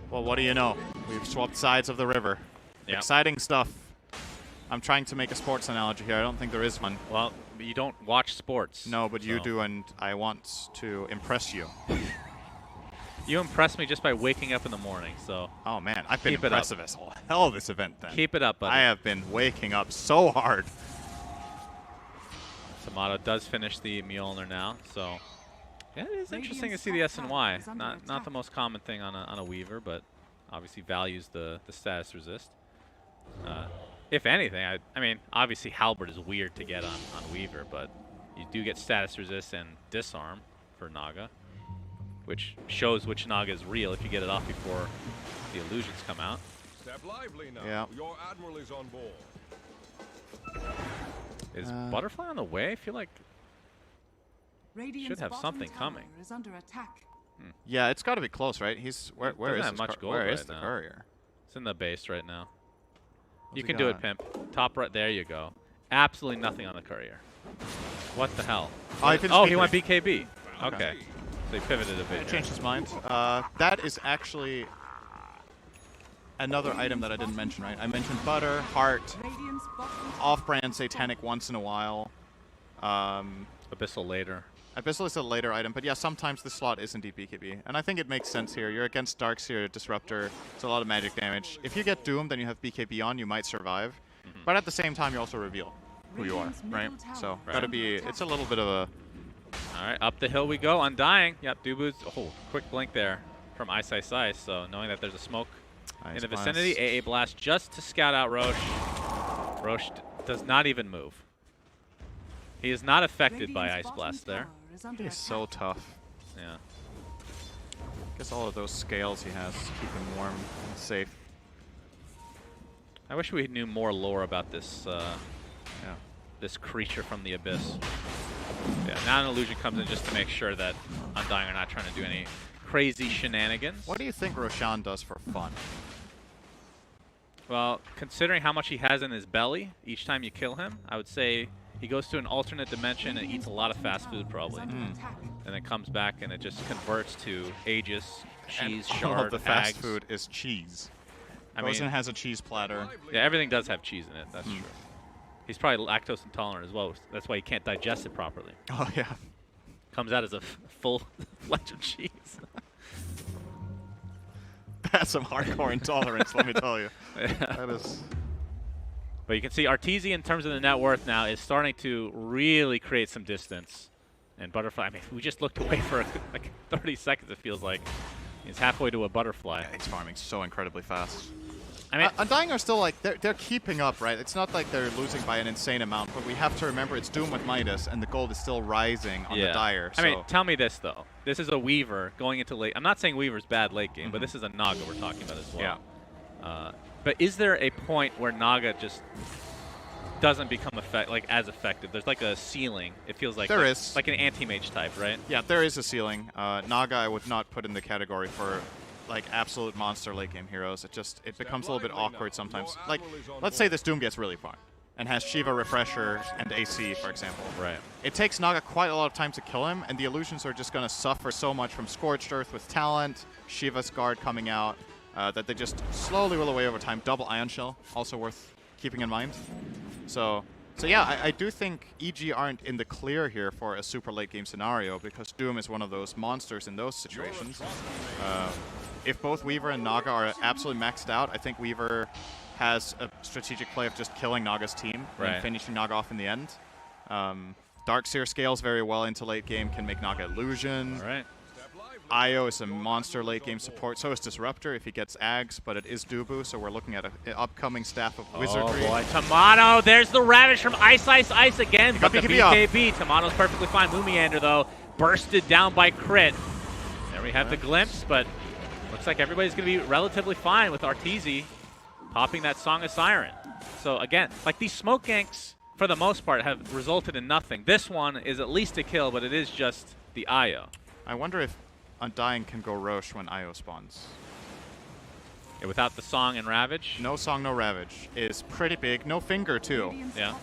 well, what do you know? We've swapped sides of the river. Yep. Exciting stuff. I'm trying to make a sports analogy here. I don't think there is one. Well, you don't watch sports. No, but you so. do, and I want to impress you. You impress me just by waking up in the morning, so... Oh, man. I've been Keep it up. impressive as hell this event, then. Keep it up, buddy. I have been waking up so hard. Tomato does finish the Mjolnir now, so... Yeah, it is interesting to see the S&Y. Not the most common thing on a Weaver, but obviously values the status resist. If anything, I mean, obviously Halberd is weird to get on Weaver, but you do get status resist and disarm for Naga, which shows which Naga is real if you get it off before the illusions come out. Step lively now. Yeah. Your admiral is on board. Is Butterfly on the way? I feel like Radiant's should have bottom something tower coming. is under attack. Yeah, it's got to be close, right? He's where Doesn't is have his much gold where right is the now. courier? It's in the base right now. What's You he can do it, got? Pimp. Top right, there you go. Absolutely nothing on the courier. What the hell? Oh, he finished Oh, he B3. went BKB. Okay. Okay. They pivoted a bit. He here. changed his mind. That is actually another item that I didn't mention, right? I mentioned Butter, Heart, Radiant's bottom tower off-brand Satanic once in a while. Abyssal later. Abyssal is a later item, but yeah, sometimes the slot is indeed BKB. And I think it makes sense here. You're against Darkseer, Disruptor. It's a lot of magic damage. If you get doomed and you have BKB on, you might survive. But at the same time, you also reveal who you are, right? So, gotta be, it's a little bit of a... All right, up the hill we go. Undying. Yep, Dubu's. Oh, quick blink there from Ice Ice Ice. So knowing that there's a smoke in the vicinity, AA Blast just to scout out Roche. Roche does not even move. He is not affected by Ice Radiant's Blast bottom there. tower is under He's attack. so tough. Yeah. Guess all of those scales he has keep him warm and safe. I wish we knew more lore about this this creature from the abyss. Yeah, now an illusion comes in just to make sure that Undying are not trying to do any crazy shenanigans. What do you think Roshan does for fun? Well, considering how much he has in his belly each time you kill him, I would say he goes to an alternate dimension and eats a lot of fast food probably. And then comes back and it just converts to Aegis, cheese, And shard, all of the fast hags. food is cheese. I Rosen mean, has a cheese platter. yeah, everything does have cheese in it, that's true. He's probably lactose intolerant as well. That's why he can't digest it properly. Oh, yeah. Comes out as a full fledged of cheese. That's some hardcore intolerance, let me tell you. Yeah. That is... But you can see Arteezy, in terms of the net worth now, is starting to really create some distance. And Butterfly, I mean, we just looked away for like 30 seconds, it feels like. He's halfway to a Butterfly. Yeah, he's farming so incredibly fast. I mean, Undying are still like, they're keeping up, right? It's not like they're losing by an insane amount, but we have to remember it's Doom with Midas, and the gold is still rising on the Dire. I mean, tell me this, though. This is a Weaver going into late. I'm not saying Weaver's bad late game, but this is a Naga we're talking about as well. Yeah. But is there a point where Naga just doesn't become as effective? There's like a ceiling. It feels like There is. like an anti-mage type, right? Yeah, there is a ceiling. Naga I would not put in the category for like absolute monster late game heroes. It becomes a little bit awkward sometimes. Like, let's say this Doom gets really far and has Shiva Refresher and AC, for example. Right. It takes Naga quite a lot of time to kill him, and the illusions are just going to suffer so much from Scorched Earth with Talent, Shiva's Guard coming out, that they just slowly will away over time. Double Ion Shell, also worth keeping in mind. So yeah, I do think EG aren't in the clear here for a super late game scenario, because Doom is one of those monsters in those situations. If both Weaver and Naga are absolutely maxed out, I think Weaver has a strategic play of just killing Naga's team and finishing Naga off in the end. Darkseer scales very well into late game, can make Naga illusion. All right. Io is a monster late game support. So is Disruptor if he gets Ags, but it is Dubu, so we're looking at an upcoming staff of Wizardry. Oh boy, Tomato, there's the Ravage from Ice again, but the BKB up. BKB. Tomato's perfectly fine. Moomiander, though, bursted down by Crit. There we have the glimpse, but looks like everybody's going to be relatively fine with Arteezy popping that Song of Siren. So again, like these smoke ganks, for the most part, have resulted in nothing. This one is at least a kill, but it is just the Io. I wonder if Undying can go Roche when Io spawns. Yeah, without the Song and Ravage? No Song, no Ravage is pretty big. No Finger, too. Yeah.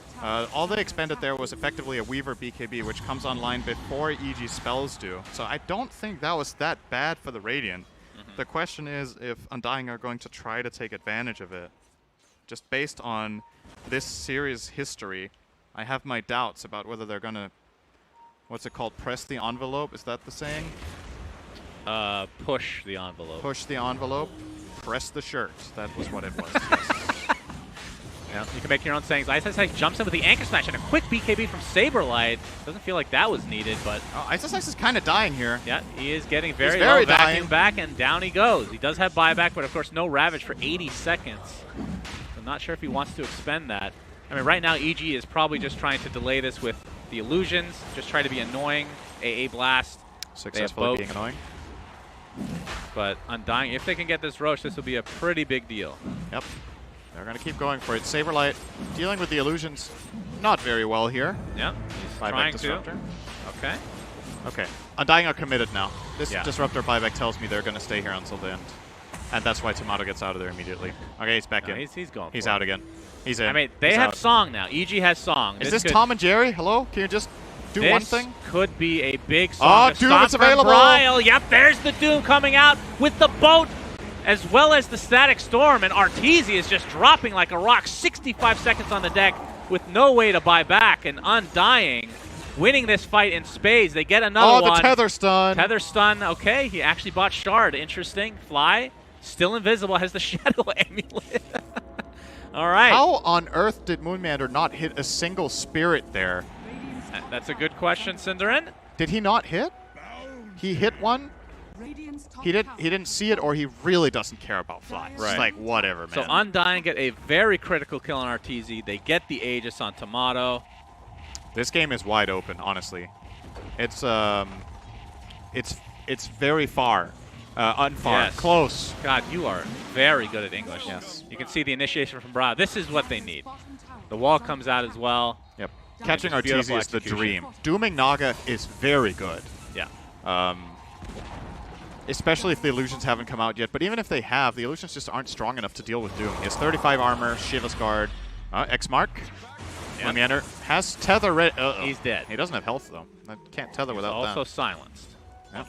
All they expended there was effectively a Weaver BKB, which comes online before EG spells do. So I don't think that was that bad for the Radiant. The question is if Undying are going to try to take advantage of it. Just based on this series history, I have my doubts about whether they're going to, what's it called, press the envelope? Is that the saying? Push the envelope. Push the envelope, press the shirt. That was what it was. Yeah, you can make your own sayings. Ice jumps in with the Anchor Smash and a quick BKB from Saberlight. Doesn't feel like that was needed, but... Oh, Ice is kind of dying here. Yeah, he is getting very very low, dying. vacuum back, and down he goes. He does have buyback, but of course no Ravage for 80 seconds. I'm not sure if he wants to expend that. I mean, right now EG is probably just trying to delay this with the illusions, just try to be annoying. AA Blast. Successfully being annoying. But Undying, if they can get this Roche, this will be a pretty big deal. Yep. They're going to keep going for it. Saberlight dealing with the illusions not very well here. Yeah, he's Buyback trying Disruptor. to. Okay. Okay. Undying are committed now. This Yeah. Disruptor buyback tells me they're going to stay here until the end. And that's why Tomato gets out of there immediately. Okay, he's back No, in. he's going He's for out it. again. He's in. I mean, they He's have out. Song now. EG has Song. Is this could, Tom and Jerry? Hello? Can you just do one thing? Could be a big Song. Oh, Doom, it's available! Bryle. Yep, there's the Doom coming out with the boat, as well as the Static Storm, and Arteezy is just dropping like a rock. 65 seconds on the deck with no way to buy back, and Undying winning this fight in spades. They get another one. Oh, the Tether Stun. Tether Stun, okay. He actually bought Shard. Interesting. Fly, still invisible, has the Shadow Amulet. All right. How on earth did Moonmander not hit a single spirit there? That's a good question, Cinderin. Did he not hit? He hit one? He didn't see it, or he really doesn't care about flies. Right. It's like, whatever, man. So Undying get a very critical kill on Arteezy. They get the Aegis on Tomato. This game is wide open, honestly. It's very far. Unfar. Yes. Close. God, you are very good at English. Yes. You can see the initiation from Bra. This is what they need. The wall comes out as well. Yep. Catching Just beautiful Arteezy is the execution. dream. Dooming Naga is very good. Yeah. Especially if the illusions haven't come out yet. But even if they have, the illusions just aren't strong enough to deal with Doom. He has 35 armor, Shiva's Guard, X-Mark. Yep. Leander has Tether ready. He's dead. He doesn't have health, though. I can't tether without Also that. silenced. Yep.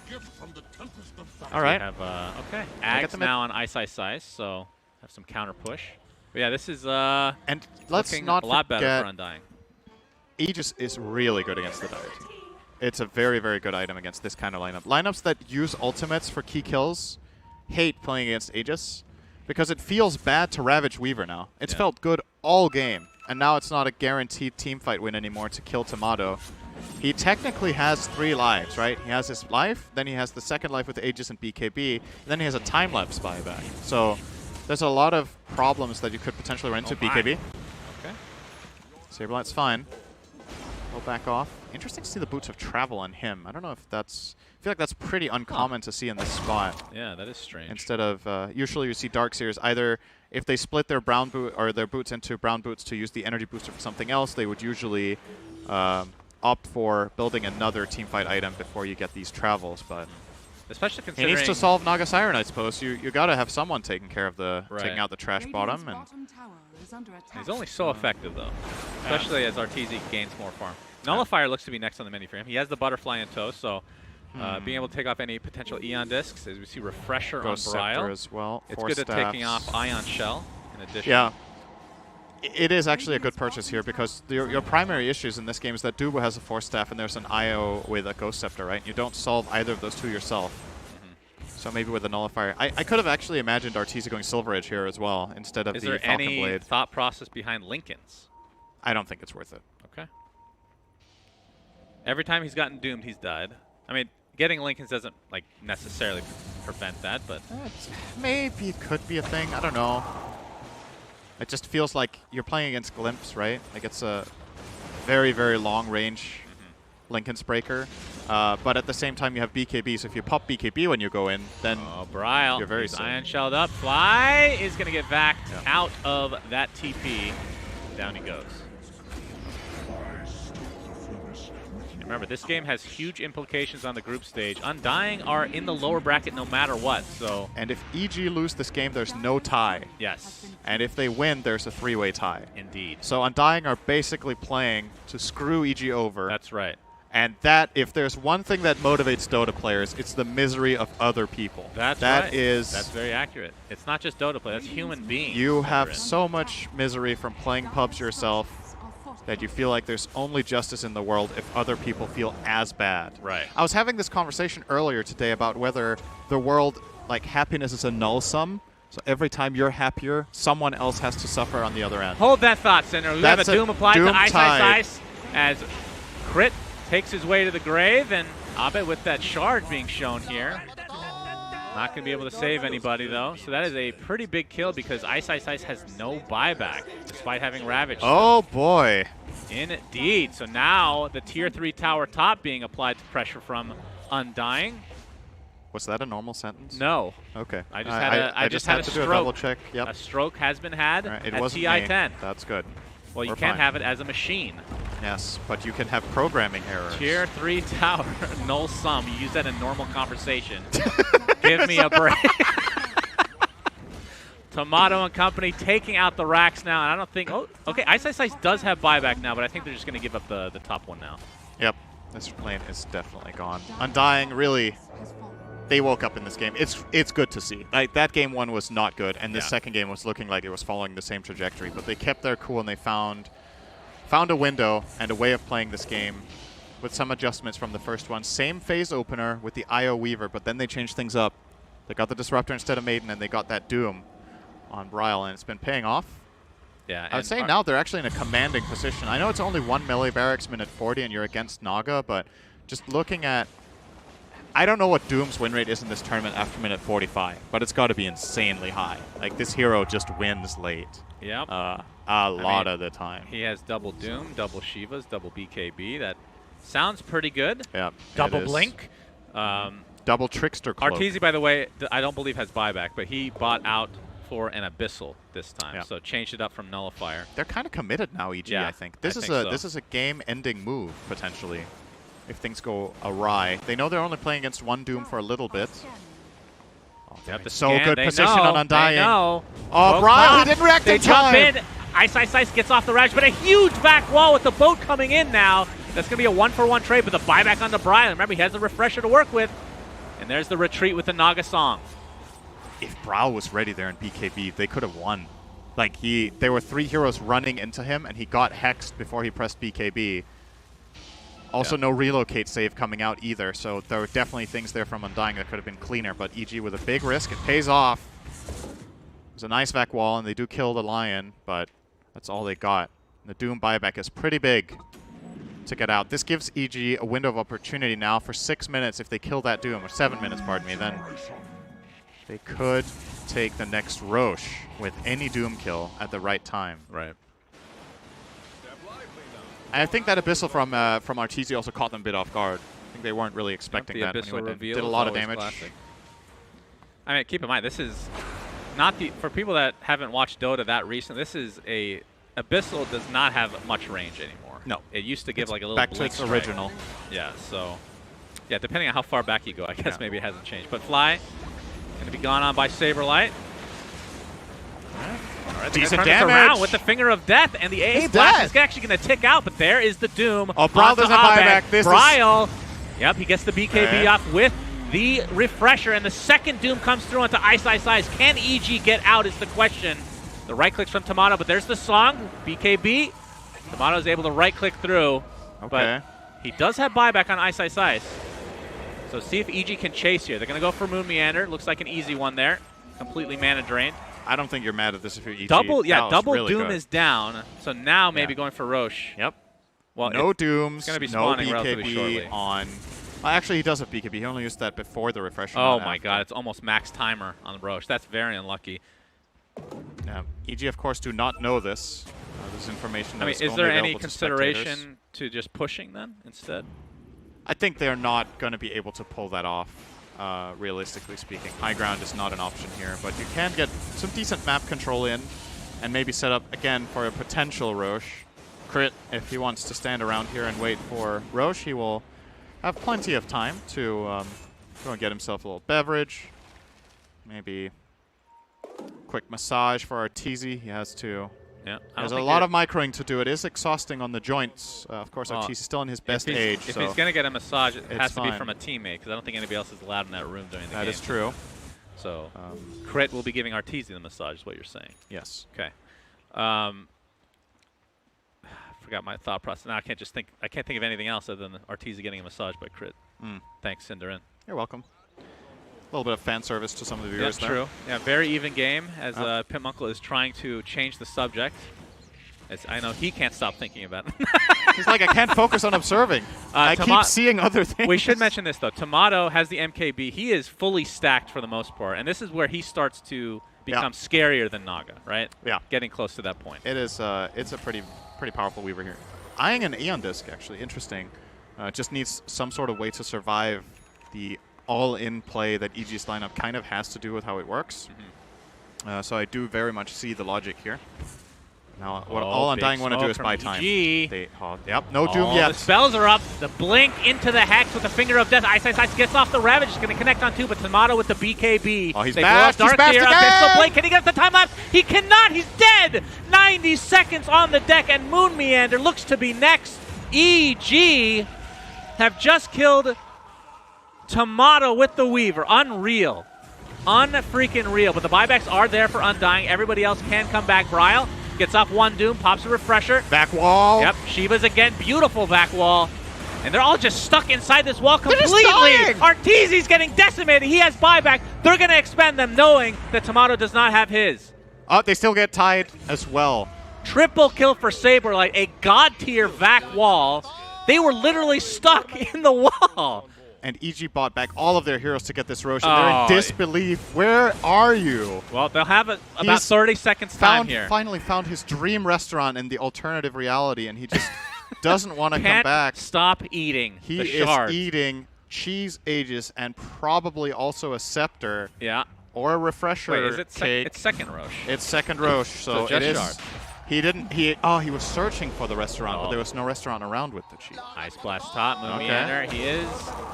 All right. We have, okay. get Ags them now on Ice, so have some counter push. But yeah, this is And let's looking not a lot better forget, for Undying. Aegis is really good against the Dire team. It's a very, very good item against this kind of lineup. Lineups that use ultimates for key kills hate playing against Aegis because it feels bad to Ravage Weaver now. It's felt good all game, and now it's not a guaranteed teamfight win anymore to kill Tomato. He technically has 3 lives, right? He has his life, then he has the second life with Aegis and BKB, and then he has a time-lapse buyback. So there's a lot of problems that you could potentially run into BKB. Okay. Saberlight's fine. He'll back off. Interesting to see the Boots of Travel on him. I don't know if that's... I feel like that's pretty uncommon to see in this spot. Yeah, that is strange. Instead of... usually you see Darkseers either... If they split their brown boot or their boots into brown boots to use the energy booster for something else, they would usually opt for building another teamfight item before you get these travels. But especially he considering needs to solve Naga Siren, I suppose. You got to have someone taking care of the taking out the trash bottom. And he's only so effective though, especially as Arteezy gains more farm. Nullifier looks to be next on the menu for him. He has the butterfly in tow, so being able to take off any potential Eon discs. As we see Refresher Ghost on Bryle. Scepter as well. It's 4 good at staffs. taking off Ion Shell in addition. Yeah. It is actually a good purchase here because your primary issues in this game is that Dubu has a 4-staff and there's an IO with a Ghost Scepter, right? You don't solve either of those two yourself. So maybe with a Nullifier. I could have actually imagined Arteezy going Silver Edge here as well instead of Is the there Falcon any Blade. thought process behind Lincoln's? I don't think it's worth it. Okay. Every time he's gotten doomed, he's died. I mean, Getting Lincolns doesn't like necessarily prevent that, but Maybe it could be a thing. I don't know. It just feels like you're playing against Glimpse, right? Like it's a very, very long range Lincoln's breaker. But at the same time, you have BKB. So if you pop BKB when you go in, then Bryle, you're very he's safe. ion shelled up. Fly is going to get backed out of that TP. Down he goes. Remember, this game has huge implications on the group stage. Undying are in the lower bracket no matter what, so... And if EG lose this game, there's no tie. Yes. And if they win, there's a three-way tie. Indeed. So Undying are basically playing to screw EG over. That's right. And that, if there's one thing that motivates Dota players, it's the misery of other people. That's That right. is... That's very accurate. It's not just Dota play, that's human beings. You that have are in. so much misery from playing pubs yourself that you feel like there's only justice in the world if other people feel as bad. Right. I was having this conversation earlier today about whether the world, like, happiness is a null sum. So every time you're happier, someone else has to suffer on the other end. Hold that thought, Cinder. We have a That's a Doom applied Doom to Ice tide. Ice as Crit takes his way to the grave, and Abe with that shard being shown here. Not going to be able to save anybody, though. So that is a pretty big kill because Ice has no buyback, despite having Ravage. Oh, boy. Indeed. So now the Tier 3 tower top being applied to pressure from Undying. Was that a normal sentence? No. Okay. I just had a to stroke. do a double check. Yep. A stroke has been had Right, it at wasn't TI-10. me. That's good. Well, you We're can't fine. have it as a machine. Yes, but you can have programming errors. Tier 3 tower, null sum. You use that in normal conversation. Give me a break. Tomato and company taking out the racks now. And I don't think... Oh, okay. Ice does have buyback now, but I think they're just going to give up the top one now. Yep. This lane is definitely gone. Undying, really, they woke up in this game. It's good to see. Like, that game one was not good, and the second game was looking like it was following the same trajectory. But they kept their cool, and they found a window and a way of playing this game with some adjustments from the first one. Same phase opener with the IO Weaver, but then they changed things up. They got the Disruptor instead of Maiden, and they got that Doom on Bryle, and it's been paying off. Yeah, I would say now they're actually in a commanding position. I know it's only 1 melee barracks minute 40 and you're against Naga, but just looking at... I don't know what Doom's win rate is in this tournament after minute 45, but it's got to be insanely high. Like, this hero just wins late. Yep. A lot of the time. He has double Doom, double Shivas, double BKB. That sounds pretty good. Yeah. Double it is. Blink. Double Trickster Cloak. Arteezy, by the way, I don't believe has buyback, but he bought out for an Abyssal this time, so changed it up from Nullifier. They're kind of committed now, EG, I think. This is a game-ending move, potentially, if things go awry. They know they're only playing against one Doom for a little bit. Oh, Yep, the so scan, good they position know, on Undying. They know. Oh, Bryle, he didn't react They in time. jump in. Ice gets off the Raj, but a huge back wall with the boat coming in now. That's going to be a 1-for-1 trade, but the buyback on the Bryle. Remember, he has the refresher to work with. And there's the retreat with the Naga song. If Bryle was ready there in BKB, they could have won. Like, there were 3 heroes running into him, and he got hexed before he pressed BKB. Also, no relocate save coming out either, so there were definitely things there from Undying that could have been cleaner, but EG with a big risk, it pays off. It was a nice back wall, and they do kill the Lion, but that's all they got. The Doom buyback is pretty big to get out. This gives EG a window of opportunity now for 6 minutes. If they kill that Doom, or 7 minutes, pardon me, then they could take the next Roche with any Doom kill at the right time. Right. I think that Abyssal from Arteezy also caught them a bit off guard. I think they weren't really expecting that. Abyssal When he reveal did a is lot of always damage. classic. I mean, keep in mind, this is not the... For people that haven't watched Dota that recent, this is a... Abyssal does not have much range anymore. No. It used to give like a little back to blink its strike. original. Yeah, so... Yeah, depending on how far back you go, I guess maybe it hasn't changed. But Fly, going to be gone on by Saberlight. All right, Decent turn this damage. around with the Finger of Death, and the AA He's blast is dead. actually going to tick out, but there is the Doom. Oh, Bryle onto doesn't Abed. buyback. This is- Bryle, yep, he gets the BKB Okay. off with the refresher, and the second Doom comes through onto Ice. Can EG get out is the question. The right clicks from Tomato, but there's the song, BKB. Tomato is able to right click through, but he does have buyback on Ice. So see if EG can chase here. They're going to go for Moon Meander. Looks like an easy one there. Completely mana drained. I don't think you're mad at this if you're EG. Double really Doom good. is down. So now maybe going for Roche. Yep. Well, No Dooms, gonna be no spawning relatively BKB shortly. on Actually, he does have BKB. He only used that before the refresher. Oh not my after. god, it's almost max timer on Roche. That's very unlucky. EG, of course, do not know this. This is information that I mean, is is only there any available to spectators. consideration to just pushing then instead? I think they're not going to be able to pull that off, realistically speaking. High ground is not an option here, but you can get some decent map control in and maybe set up, again, for a potential Roche. Crit, if he wants to stand around here and wait for Roche, he will have plenty of time to go and get himself a little beverage. Maybe quick massage for Arteezy. He has to... Yeah, There's a lot of microing to do. It is exhausting on the joints. Of course, Oh. Arteezy's still in his best if age. If so he's going to get a massage, it has to be fine. from a teammate, because I don't think anybody else is allowed in that room during the game. that is true. So, Crit will be giving Arteezy the massage, is what you're saying. Yes. Okay. I forgot my thought process. Now I can't think of anything else other than Arteezy getting a massage by Crit. Thanks, Cinderin. You're welcome. A little bit of fan service to some of the viewers Yeah, there. true. Yeah, very even game as Pimp Uncle is trying to change the subject. As I know he can't stop thinking about it. He's like, I can't focus on observing. I keep seeing other things. We should mention this, though. Tomato has the MKB. He is fully stacked for the most part, and this is where he starts to become scarier than Naga, right? Yeah. Getting close to that point. It is. It's a pretty powerful Weaver here. Eyeing an Aeon Disc, actually. Interesting. Just needs some sort of way to survive the all-in play that EG's lineup kind of has to do with how it works. So I do very much see the logic here. Now, what all Undying want to do is buy time. Yep, no Doom yet. The spells are up. The blink into the Hex with the Finger of Death. Ice gets off the Ravage. Is going to connect on two, but Tomato with the BKB. Oh, he's they bashed. Dark He's bashed Seer, again! Abyssal Blink. Can he get the time lapse? He cannot. He's dead. 90 seconds on the deck, and Moon Meander looks to be next. EG have just killed Tomato with the Weaver. Unreal. Unfreaking real. But the buybacks are there for Undying. Everybody else can come back. Bryle gets off one Doom, pops a refresher. Back wall. Yep, Shiva's again, beautiful back wall. And they're all just stuck inside this wall completely. Arteezy's getting decimated. He has buyback. They're going to expend them knowing that Tomato does not have his. Oh, they still get tied as well. Triple kill for Saberlight, a god tier vac wall. They were literally stuck in the wall. And EG bought back all of their heroes to get this Roche. They're in disbelief. Where are you? Well, they'll have about 30 seconds time here. Finally found his dream restaurant in the alternative reality, and he just doesn't want to come back. Stop eating He the is shard. eating cheese Aegis and probably also a scepter. Yeah. Or a refresher. Wait, is it cake. it's second Roche. It's second Roche, so just it is. shard. He didn't. He was searching for the restaurant, but there was no restaurant around with the cheese. Ice Blast top, Moon Meander. He is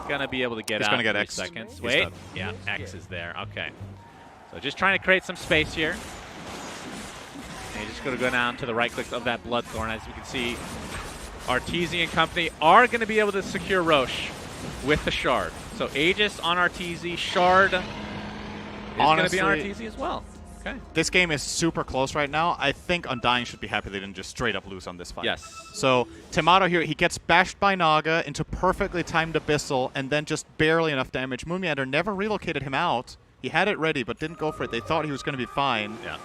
going to be able to get out gonna get in 3 X. seconds. He's Wait. dead. Yeah, X is there. Okay. So just trying to create some space here. And you're just going to go down to the right click of that Bloodthorn. As we can see, Arteezy and company are going to be able to secure Roche with the Shard. So Aegis on Arteezy, Shard is going to be on Arteezy as well. Okay. This game is super close right now. I think Undying should be happy they didn't just straight up lose on this fight. Yes. So Tomato here, he gets bashed by Naga into perfectly timed Abyssal and then just barely enough damage. Moon Meander never relocated him out. He had it ready but didn't go for it. They thought he was going to be fine. Yeah.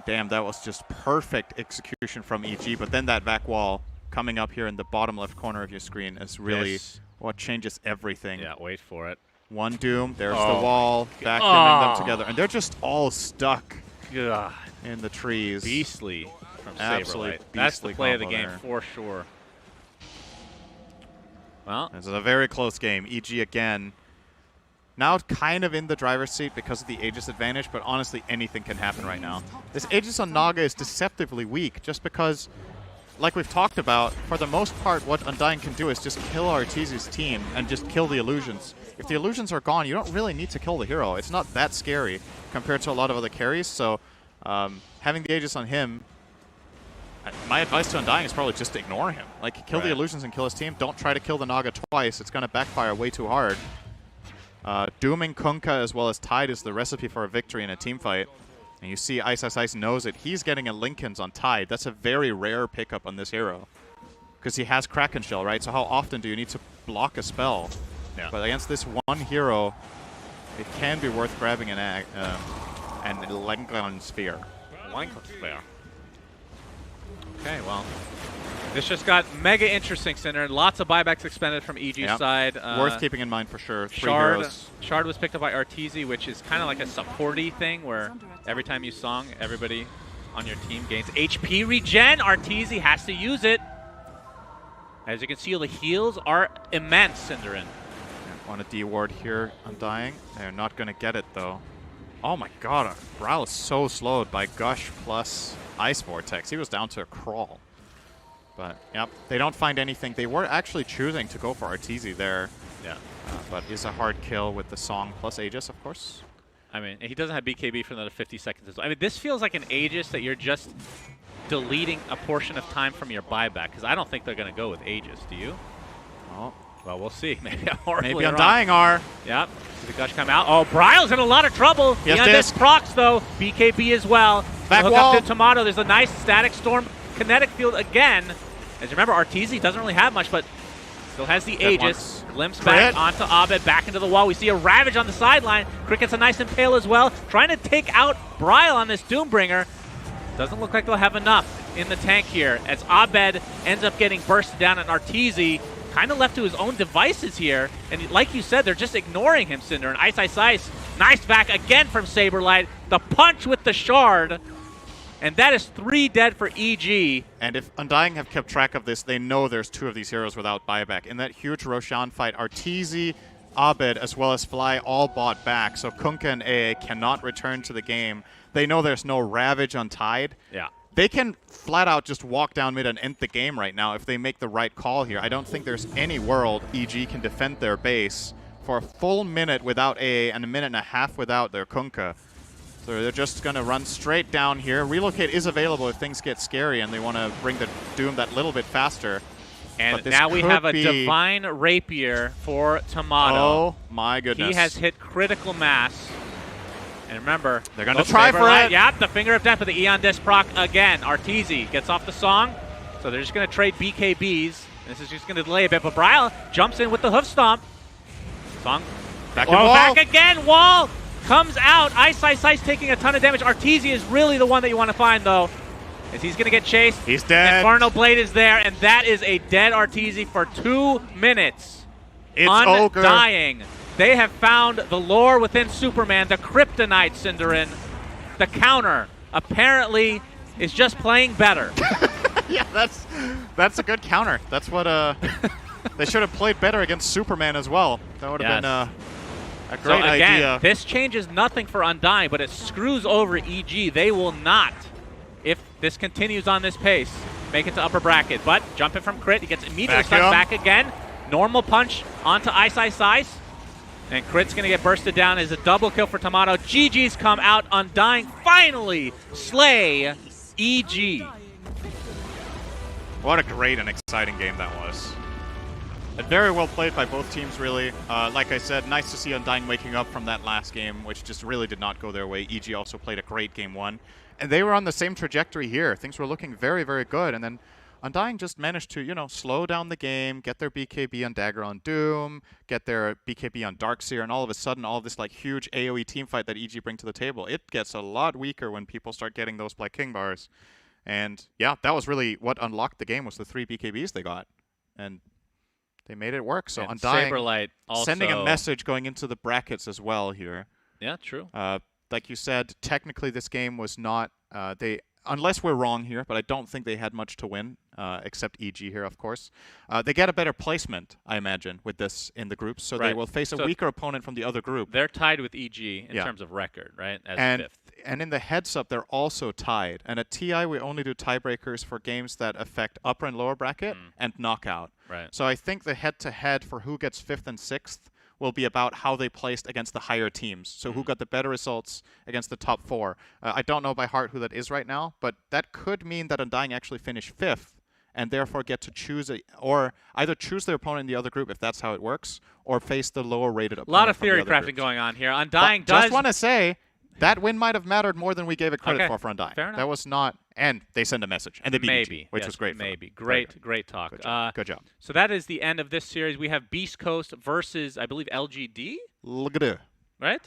Damn, that was just perfect execution from EG. But then that back wall coming up here in the bottom left corner of your screen is really what changes everything. Yeah, wait for it. One Doom, there's the wall, vacuuming them together. And they're just all stuck in the trees. Beastly from Absolutely Saberlight. That's the play of the combo game there. for sure. Well, this is a very close game. EG again. Now kind of in the driver's seat because of the Aegis advantage, but honestly anything can happen right now. This Aegis on Naga is deceptively weak just because, like we've talked about, for the most part what Undying can do is just kill Arteezy's team and just kill the illusions. If the illusions are gone, you don't really need to kill the hero. It's not that scary compared to a lot of other carries, so having the Aegis on him, my advice to Undying is probably just to ignore him. Like, kill the illusions and kill his team. Don't try to kill the Naga twice. It's going to backfire way too hard. Dooming Kunkka as well as Tide is the recipe for a victory in a team fight. And you see Ice knows it. He's getting a Linken's on Tide. That's a very rare pickup on this hero. Because he has Kraken Shell, right? So how often do you need to block a spell? Yeah. But against this one hero, it can be worth grabbing an Lenglon Sphere. Sphere. Okay, well, This just got mega interesting, Cinder. Lots of buybacks expended from EG's Yep. side. Worth keeping in mind for sure. 3 Shard, heroes. Shard was picked up by Arteezy, which is kind of like a supporty thing where every time you song, everybody on your team gains HP regen. Arteezy has to use it. As you can see, the heals are immense, Cinderin. Want a D ward here, Undying. They're not going to get it though. Oh my god, Brawl is so slowed by Gush plus Ice Vortex. He was down to a crawl. But, yep, they don't find anything. They were actually choosing to go for Arteezy there. Yeah. But is a hard kill with the Song plus Aegis, of course. I mean, he doesn't have BKB for another 50 seconds as well. I mean, this feels like an Aegis that you're just deleting a portion of time from your buyback, because I don't think they're going to go with Aegis. Do you? Oh, Well, we'll see. Maybe I'm horribly maybe wrong. Undying are. Yep. See the Gush come out. Oh, Bryle's in a lot of trouble. Yes, Beyond this disc. procs, though. BKB as well. Back Hook wall. up to Tomato. There's a nice Static Storm kinetic field again. As you remember, Arteezy doesn't really have much, but still has the Aegis. once. Glimpse Crit. back onto Abed, back into the wall. We see a Ravage on the sideline. Crit gets a nice Impale as well. Trying to take out Bryle on this Doombringer. Doesn't look like they'll have enough in the tank here, as Abed ends up getting bursted down, and Arteezy kind of left to his own devices here. And like you said, they're just ignoring him, Cinder. And Ice Ice Ice, nice back again from Saberlight. The punch with the Shard. And that is 3 dead for EG. And if Undying have kept track of this, they know there's 2 of these heroes without buyback. In that huge Roshan fight, Arteezy, Abed, as well as Fly all bought back. So Kunkka and AA cannot return to the game. They know there's no Ravage on Tide. Yeah. They can flat out just walk down mid and end the game right now if they make the right call here. I don't think there's any world EG can defend their base for a full minute without AA and a minute and a half without their Kunkka. So they're just going to run straight down here. Relocate is available if things get scary and they want to bring the Doom that little bit faster. And But this now we could have a be- Divine Rapier for Tomato. Oh my goodness. He has hit critical mass. And remember, They're gonna look, try for Saberlight, it. Yep, the Finger of Death with the Eon Disc proc again. Arteezy gets off the song. So they're just going to trade BKBs. This is just going to delay a bit. But Bryle jumps in with the Hoof Stomp. Song. Back Oh, in wall. back again. Wall comes out. Ice Ice Ice taking a ton of damage. Arteezy is really the one that you want to find, though, as he's going to get chased. He's dead. Inferno Blade is there, and that is a dead Arteezy for 2 minutes. It's Ogre. Undying. They have found the lore within Superman, the Kryptonite, Cinderin. The counter apparently is just playing better. Yeah, that's a good counter. That's what they should have played better against Superman as well. That would have been a So great again, idea. this changes nothing for Undying, but it screws over EG. They will not, if this continues on this pace, make it to upper bracket. But jumping from Crit, he gets immediately Back stuck him. back again. Normal punch onto Ice Ice Ice. And Crit's going to get bursted down as a double kill for Tomato. GG's come out. Undying finally slay EG. What a great and exciting game that was. And very well played by both teams, really. Like I said, nice to see Undying waking up from that last game, which just really did not go their way. EG also played a great game 1. And they were on the same trajectory here. Things were looking very, very good. And then Undying just managed to, you know, slow down the game, get their BKB on Dagger on Doom, get their BKB on Darkseer, and all of a sudden, all of this like huge AoE team fight that EG bring to the table, it gets a lot weaker when people start getting those Black King bars. And yeah, that was really what unlocked the game, was the 3 BKBs they got. And they made it work. So And Undying Saberlight also sending a message going into the brackets as well here. Yeah, true. Like you said, technically this game was not, unless we're wrong here, but I don't think they had much to win, except EG here, of course. They get a better placement, I imagine, with this in the groups, so they Right. will face a So weaker opponent from the other group. They're tied with EG in Yeah. terms of record, right? As And 5th. and in the heads-up, they're also tied. And at TI, we only do tiebreakers for games that affect upper and lower bracket and knockout. Right. So I think the head-to-head for who gets 5th and 6th will be about how they placed against the higher teams. So who got the better results against the top 4. I don't know by heart who that is right now, but that could mean that Undying actually finish 5th and therefore get to choose or either choose their opponent in the other group if that's how it works, or face the lower rated opponent. A lot of from the theory other crafting groups. going on here. Undying But does. just want to say that win might have mattered more than we gave it credit Okay, for Undying. fair enough. That was not, and they send a message, and they beat Maybe, EG, which yes, was great. For them. Maybe. Very Great talk. Good job. Good job. So that is the end of this series. We have Beast Coast versus, I believe, LGD, Look at it. right?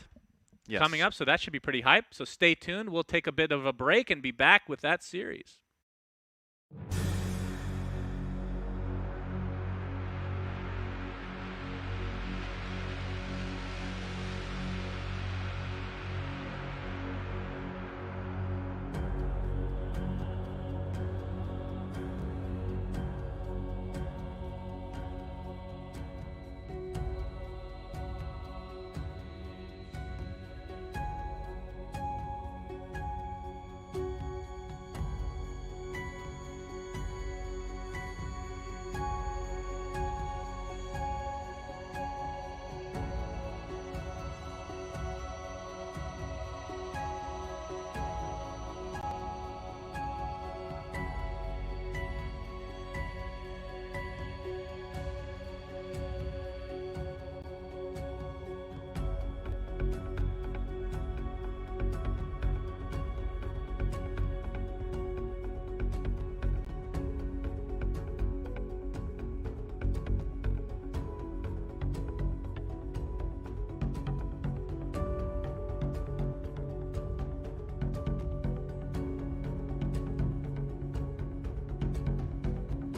Yes. Coming up, so that should be pretty hype. So stay tuned. We'll take a bit of a break and be back with that series.